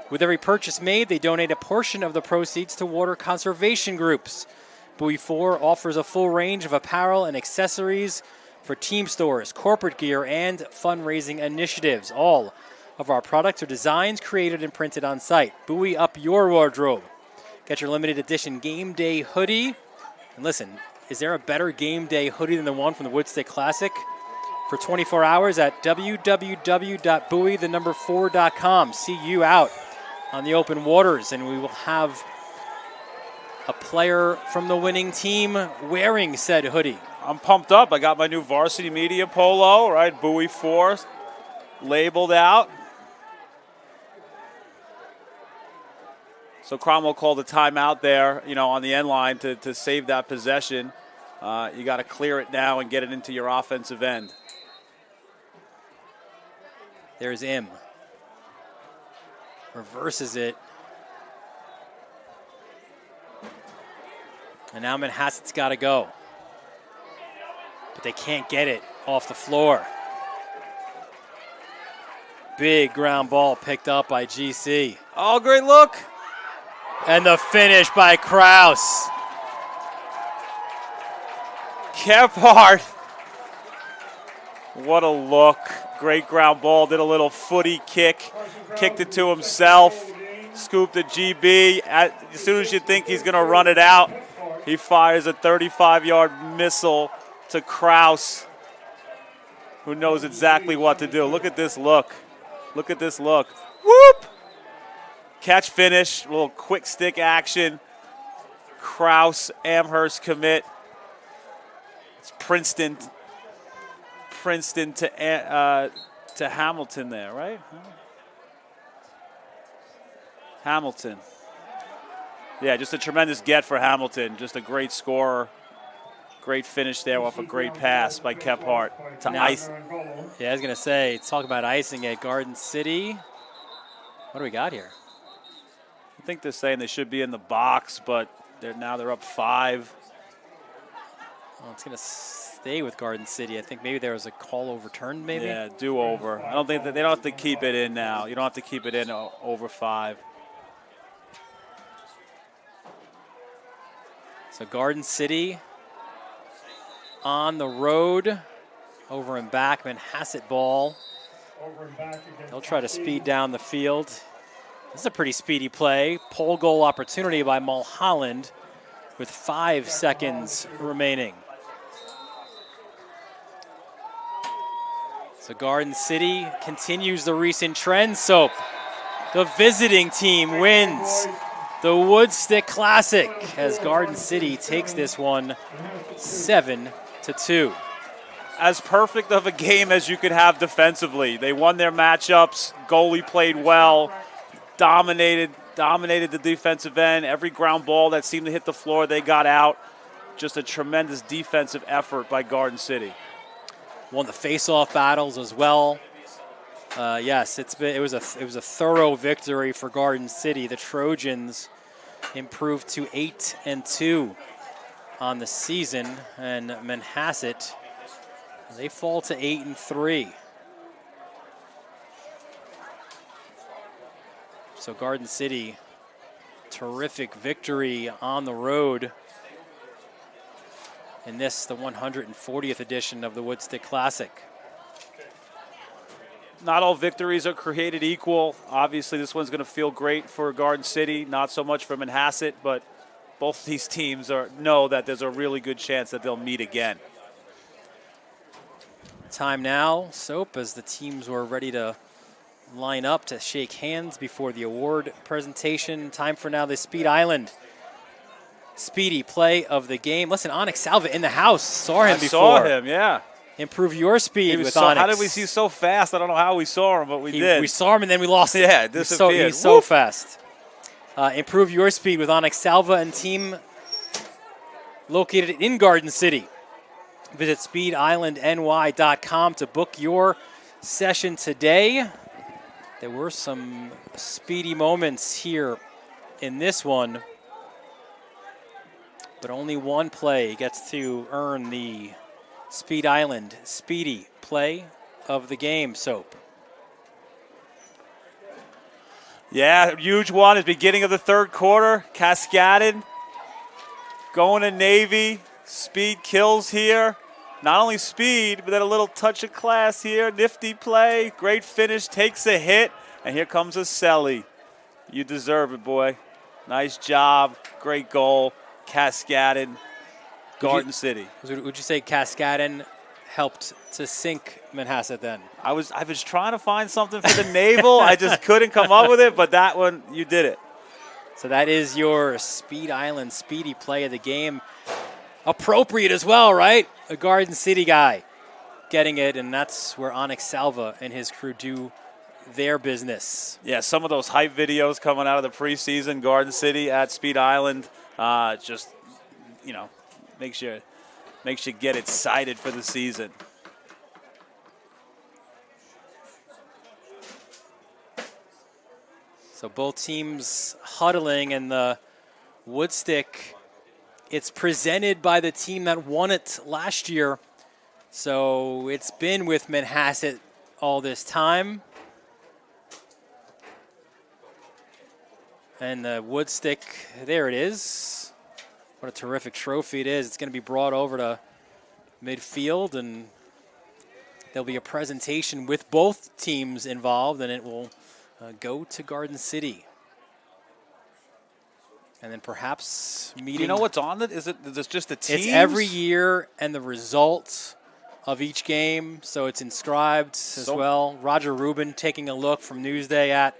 With every purchase made, they donate a portion of the proceeds to water conservation groups. Bowie 4 offers a full range of apparel and accessories for team stores, corporate gear, and fundraising initiatives. All of our products are designed, created, and printed on site. Buoy up your wardrobe. Get your limited edition game day hoodie. And listen, is there a better game day hoodie than the one from the Woodstick Classic? For 24 hours at www.buoy4.com. See you out on the open waters, and we will have a player from the winning team wearing said hoodie. I'm pumped up. I got my new Varsity Media polo, right? Bowie 4 labeled out. So Cromwell called a timeout there, on the end line to save that possession. You got to clear it now and get it into your offensive end. There's Im. Reverses it. And now Manhasset's got to go. But they can't get it off the floor. Big ground ball picked up by GC. Oh, great look. And the finish by Kraus. Kephart. What a look. Great ground ball. Did a little footy kick. Kicked it to himself. Scooped the GB. As soon as you think he's going to run it out, he fires a 35-yard missile to Kraus, who knows exactly what to do. Look at this look. Look at this look. Whoop! Catch finish, a little quick stick action. Kraus, Amherst commit. It's Princeton to Hamilton there, right? Hamilton. Yeah, just a tremendous get for Hamilton. Just a great scorer. Great finish there off a great pass by Kephart to ice. Yeah, I was going to say, talk about icing at Garden City. What do we got here? I think they're saying they should be in the box, but they're up 5. Well, it's going to stay with Garden City. I think maybe there was a call overturned, maybe? Yeah, do-over. I don't think they don't have to keep it in now. You don't have to keep it in over 5. So Garden City on the road, over and back, Manhasset ball. They'll try to speed down the field. This is a pretty speedy play. Pole goal opportunity by Mulholland with 5 seconds remaining. So Garden City continues the recent trend. So the visiting team wins the Woodstick Classic as Garden City takes this one 7-2. As perfect of a game as you could have defensively. They won their matchups. Goalie played well. Dominated the defensive end. Every ground ball that seemed to hit the floor, they got out. Just a tremendous defensive effort by Garden City. Won the face-off battles as well. Yes, it was a thorough victory for Garden City. The Trojans improved to 8-2 on the season, and Manhasset, they fall to 8-3. So Garden City, terrific victory on the road in this, the 140th edition of the Woodstick Classic. Not all victories are created equal. Obviously, this one's going to feel great for Garden City, not so much for Manhasset, but both these teams know that there's a really good chance that they'll meet again. Time now, Soap, as the teams were ready to line up to shake hands before the award presentation. Time for now the Speed Island Speedy play of the game. Listen, Onyx Salva in the house. Saw him before. Saw him, yeah. Improve your speed with Onyx. How did we see so fast? I don't know how we saw him, but we did. We saw him and then we lost him. Yeah, disappeared. He's so fast. Improve your speed with Onyx Salva and team located in Garden City. Visit speedislandny.com to book your session today. There were some speedy moments here in this one, but only one play gets to earn the Speed Island Speedy play of the game, Soap. Yeah, huge one at the beginning of the third quarter. Cascaded, going to Navy. Speed kills here. Not only speed, but then a little touch of class here. Nifty play, great finish, takes a hit, and here comes a Selly. You deserve it, boy. Nice job, great goal. Cascaded, Garden City. Would you say Cascadin helped to sink Manhasset then? I was trying to find something for the naval. I just couldn't come up with it, but that one, you did it. So that is your Speed Island Speedy play of the game. Appropriate as well, right? A Garden City guy getting it, and that's where Onyx Salva and his crew do their business. Yeah, some of those hype videos coming out of the preseason, Garden City at Speed Island, just, makes you get excited for the season. So both teams huddling, and the Woodstick, it's presented by the team that won it last year. So it's been with Manhasset all this time. And the Woodstick, there it is. What a terrific trophy it is. It's going to be brought over to midfield, and there'll be a presentation with both teams involved, and it will go to Garden City. And then perhaps meeting. You know what's on it? Is it just the teams? It's every year and the result of each game, so it's inscribed as well. Roger Rubin taking a look from Newsday at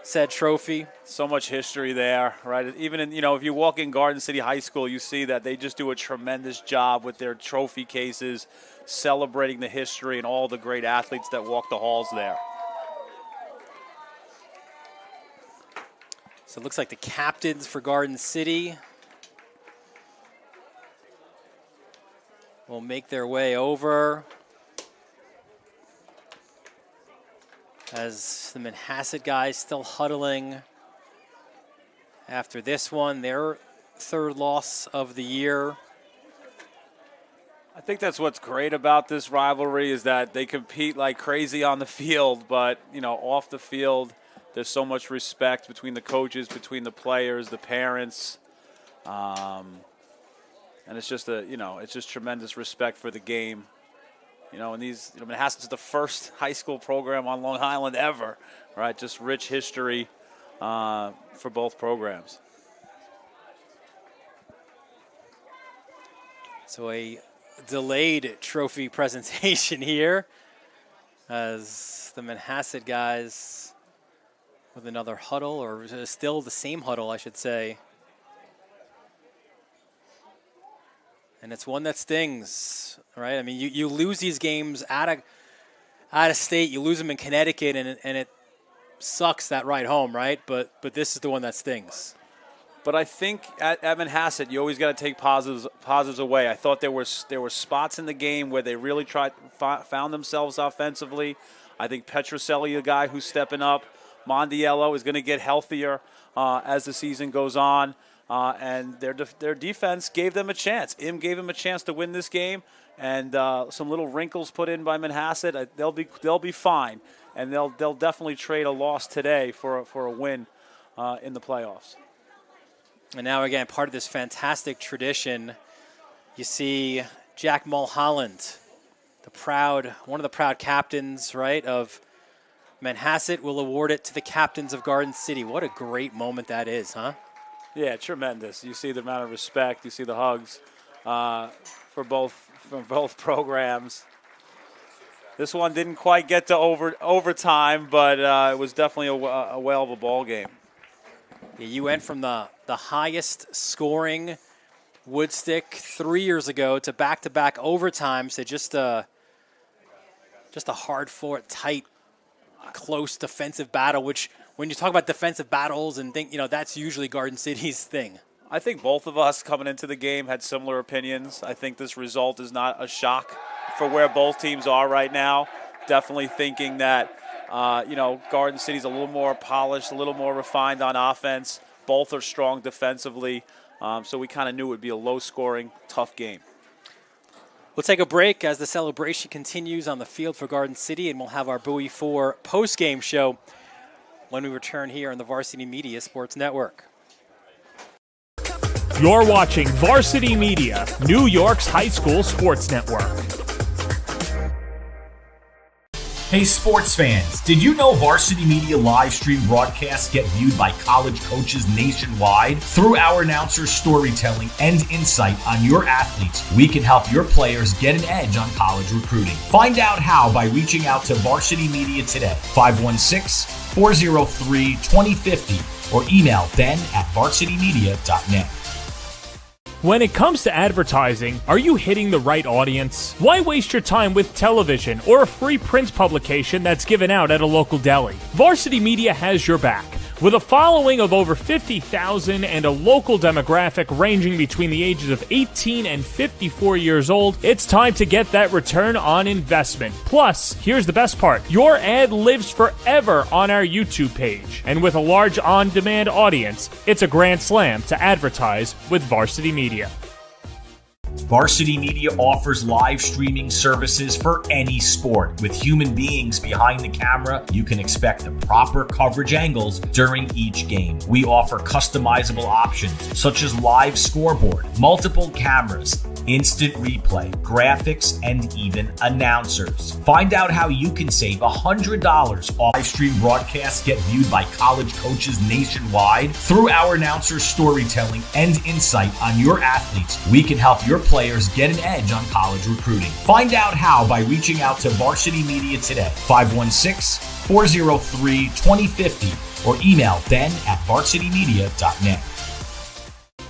said trophy. So much history there, right? Even in, if you walk in Garden City High School, you see that they just do a tremendous job with their trophy cases, celebrating the history and all the great athletes that walk the halls there. So it looks like the captains for Garden City will make their way over as the Manhasset guys still huddling after this one, their third loss of the year. I think that's what's great about this rivalry is that they compete like crazy on the field, but, off the field, there's so much respect between the coaches, between the players, the parents, and it's just it's just tremendous respect for the game. And these, Manhasset's the first high school program on Long Island ever, right? Just rich history for both programs. So a delayed trophy presentation here as the Manhasset guys with another huddle, or still the same huddle, I should say. And it's one that stings, right? I mean, you lose these games out of state. You lose them in Connecticut, and it sucks that ride home, right? But this is the one that stings. But I think at Manhasset, you always got to take positives away. I thought there were spots in the game where they really found themselves offensively. I think Petroselli, a guy who's stepping up. Mondiello is going to get healthier as the season goes on. And their defense gave them a chance. Im gave them a chance to win this game, and some little wrinkles put in by Manhasset. They'll be fine, and they'll definitely trade a loss today for a win in the playoffs. And now again, part of this fantastic tradition, you see Jack Mulholland, one of the proud captains, right, of Manhasset, will award it to the captains of Garden City. What a great moment that is, huh? Yeah, tremendous. You see the amount of respect. You see the hugs from both programs. This one didn't quite get to overtime, but it was definitely a whale of a ball game. Yeah, you went from the highest scoring Woodstick 3 years ago to back-to-back overtimes to just a hard-fought, tight, close defensive battle, which when you talk about defensive battles and think, that's usually Garden City's thing. I think both of us coming into the game had similar opinions. I think this result is not a shock for where both teams are right now. Definitely thinking that, Garden City's a little more polished, a little more refined on offense. Both are strong defensively. So we kind of knew it would be a low-scoring, tough game. We'll take a break as the celebration continues on the field for Garden City, and we'll have our Bowie 4 post-game show when we return here on the Varsity Media Sports Network. You're watching Varsity Media, New York's high school sports network. Hey sports fans, did you know Varsity Media live stream broadcasts get viewed by college coaches nationwide? Through our announcers' storytelling and insight on your athletes, we can help your players get an edge on college recruiting. Find out how by reaching out to Varsity Media today, 516-403-2050, or email ben@varsitymedia.net. When it comes to advertising, are you hitting the right audience? Why waste your time with television or a free print publication that's given out at a local deli? Varsity Media has your back. With a following of over 50,000 and a local demographic ranging between the ages of 18 and 54 years old, it's time to get that return on investment. Plus, here's the best part. Your ad lives forever on our YouTube page. And with a large on-demand audience, it's a grand slam to advertise with Varsity Media. Varsity Media offers live streaming services for any sport. With human beings behind the camera, you can expect the proper coverage angles during each game. We offer customizable options such as live scoreboard, multiple cameras, instant replay, graphics, and even announcers. Find out how you can save $100 off live stream broadcasts get viewed by college coaches nationwide. Through our announcers' storytelling and insight on your athletes, we can help your players get an edge on college recruiting. Find out how by reaching out to Varsity Media today, 516-403-2050, or email ben@varsitymedia.net.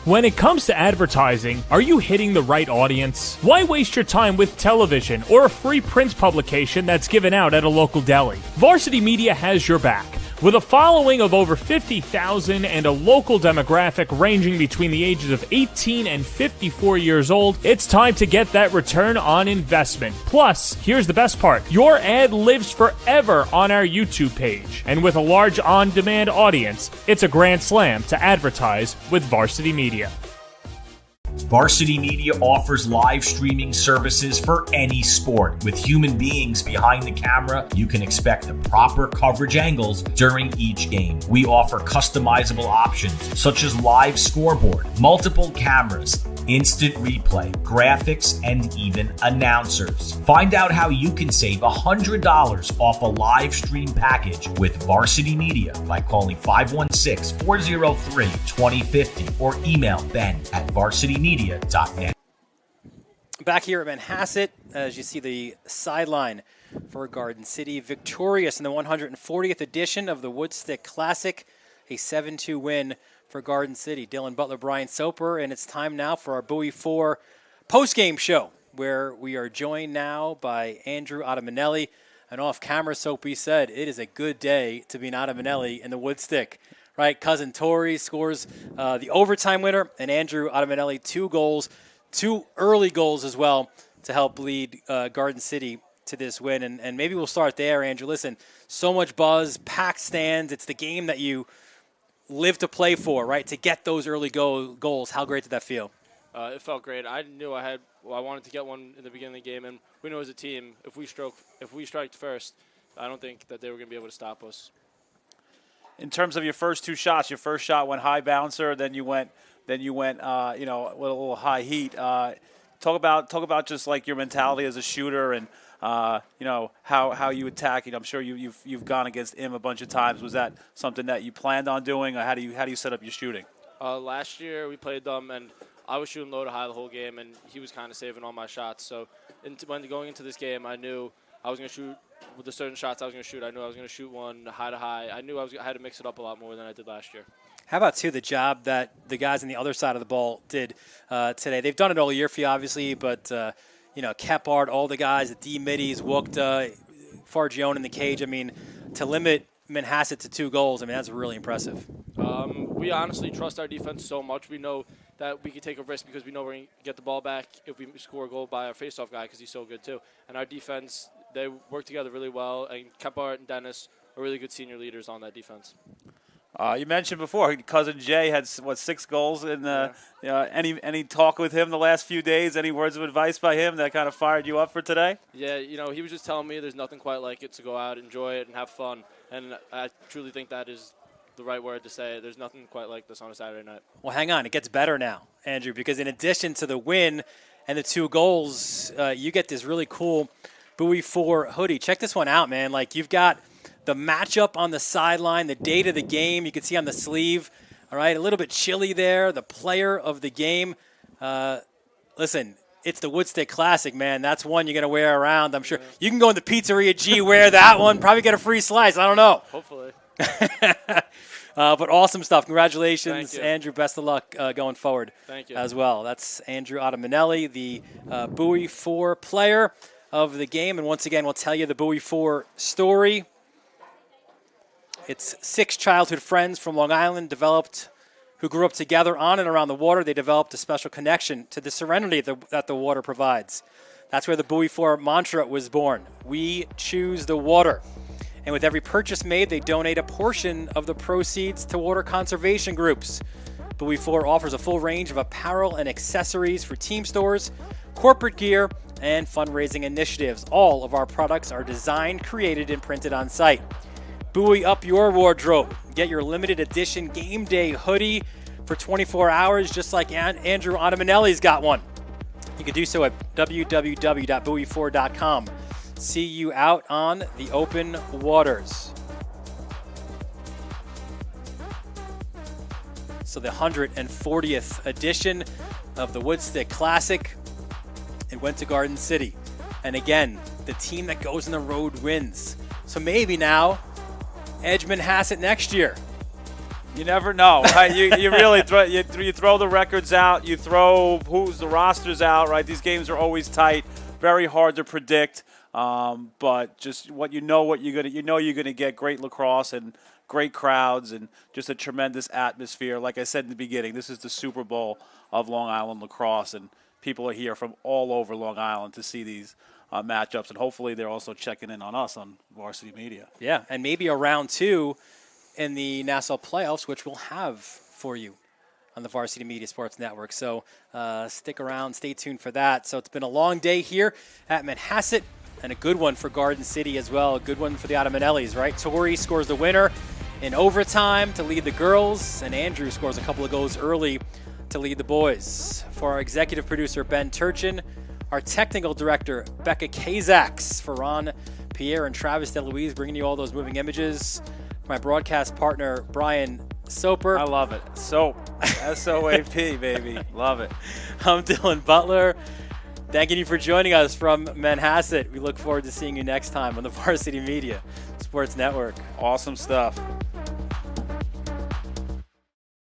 When it comes to advertising, are you hitting the right audience? Why waste your time with television or a free print publication that's given out at a local deli? Varsity Media has your back. With a following of over 50,000 and a local demographic ranging between the ages of 18 and 54 years old, it's time to get that return on investment. Plus, here's the best part. Your ad lives forever on our YouTube page. And with a large on-demand audience, it's a grand slam to advertise with Varsity Media. Varsity Media offers live streaming services for any sport. With human beings behind the camera, you can expect the proper coverage angles during each game. We offer customizable options such as live scoreboard, multiple cameras, instant replay, graphics, and even announcers. Find out how you can save $100 off a live stream package with Varsity Media by calling 516-403-2050 or email ben@varsitymedia.net. Back here at Manhasset, as you see the sideline for Garden City, victorious in the 140th edition of the Woodstick Classic, a 7-2 win for Garden City. Dylan Butler, Brian Soper, and it's time now for our Bowie 4 post-game show, where we are joined now by Andrew Ottaminelli. And off-camera, Soapy said, it is a good day to be an Ottaminelli in the Woodstick. Right, cousin Tori scores the overtime winner, and Andrew Ottaminelli 2 goals, 2 early goals as well to help lead Garden City to this win. And maybe we'll start there, Andrew. Listen, so much buzz, packed stands. It's the game that you live to play for, right? To get those early goals. How great did that feel? It felt great. I knew I wanted to get one in the beginning of the game, and we know as a team, if we striked first, I don't think that they were going to be able to stop us. In terms of your first 2 shots, your first shot went high bouncer, then you went with a little high heat. Talk about just like your mentality as a shooter and how you attack. I'm sure you've gone against him a bunch of times. Was that something that you planned on doing, or how do you set up your shooting? Last year we played them, and I was shooting low to high the whole game, and he was kind of saving all my shots. So when going into this game, I knew I was going to shoot with the certain shots I was going to shoot. I knew I was going to shoot one high to high. I knew I had to mix it up a lot more than I did last year. How about, too, the job that the guys on the other side of the ball did today? They've done it all year for you, obviously, but, Kephart, all the guys, the D-middies, Wookta, Fargione in the cage. I mean, to limit Manhasset to 2 goals, I mean, that's really impressive. We honestly trust our defense so much. We know that we can take a risk because we know we're going to get the ball back if we score a goal by our faceoff guy because he's so good, too. And our defense, they work together really well, and Kephart and Dennis are really good senior leaders on that defense. You mentioned before, cousin Jay had 6 goals. In any talk with him the last few days? Any words of advice by him that kind of fired you up for today? Yeah, he was just telling me there's nothing quite like it to go out, enjoy it, and have fun. And I truly think that is the right word to say. There's nothing quite like this on a Saturday night. Well, hang on. It gets better now, Andrew, because in addition to the win and the 2 goals, you get this really cool Bowie 4 hoodie. Check this one out, man. Like, you've got the matchup on the sideline, the date of the game. You can see on the sleeve, all right, a little bit chilly there, the player of the game. Listen, it's the Woodstick Classic, man. That's one you're going to wear around, I'm sure. Yeah. You can go in the Pizzeria G, wear that one, probably get a free slice. I don't know. Hopefully. But awesome stuff. Congratulations, Andrew. Best of luck going forward. Thank you. As well. That's Andrew Ottaminelli, the Bowie 4 player of the game. And once again, we'll tell you the Bowie 4 story. It's 6 childhood friends from Long Island who grew up together on and around the water. They developed a special connection to the serenity that the water provides. That's where the Bowie 4 mantra was born. We choose the water. And with every purchase made, they donate a portion of the proceeds to water conservation groups. Bowie 4 offers a full range of apparel and accessories for team stores, corporate gear, and fundraising initiatives. All of our products are designed, created, and printed on site. Buoy up your wardrobe. Get your limited edition game day hoodie for 24 hours, just like Andrew Ottaminelli's got one. You can do so at www.bowie4.com. See you out on the open waters. So the 140th edition of the Woodstick Classic. It went to Garden City. And again, the team that goes on the road wins. So maybe now, edge Manhasset next year. You never know. Right? You really you throw the records out. You throw the rosters out. Right? These games are always tight. Very hard to predict. But just what you're gonna get great lacrosse and great crowds and just a tremendous atmosphere. Like I said in the beginning, this is the Super Bowl of Long Island lacrosse, and people are here from all over Long Island to see these matchups, and hopefully they're also checking in on us on Varsity Media. Yeah, and maybe a round 2 in the Nassau playoffs, which we'll have for you on the Varsity Media Sports Network. So stick around, stay tuned for that. So it's been a long day here at Manhasset, and a good one for Garden City as well. A good one for the Ottaminellis, right? Tori scores the winner in overtime to lead the girls, and Andrew scores a couple of goals early to lead the boys. For our executive producer, Ben Turchin, our technical director, Becca Kazaks, for Ron Pierre and Travis DeLuise, bringing you all those moving images. My broadcast partner, Brian Soper. I love it. Soap. S-O-A-P, baby. Love it. I'm Dylan Butler. Thanking you for joining us from Manhasset. We look forward to seeing you next time on the Varsity Media Sports Network. Awesome stuff.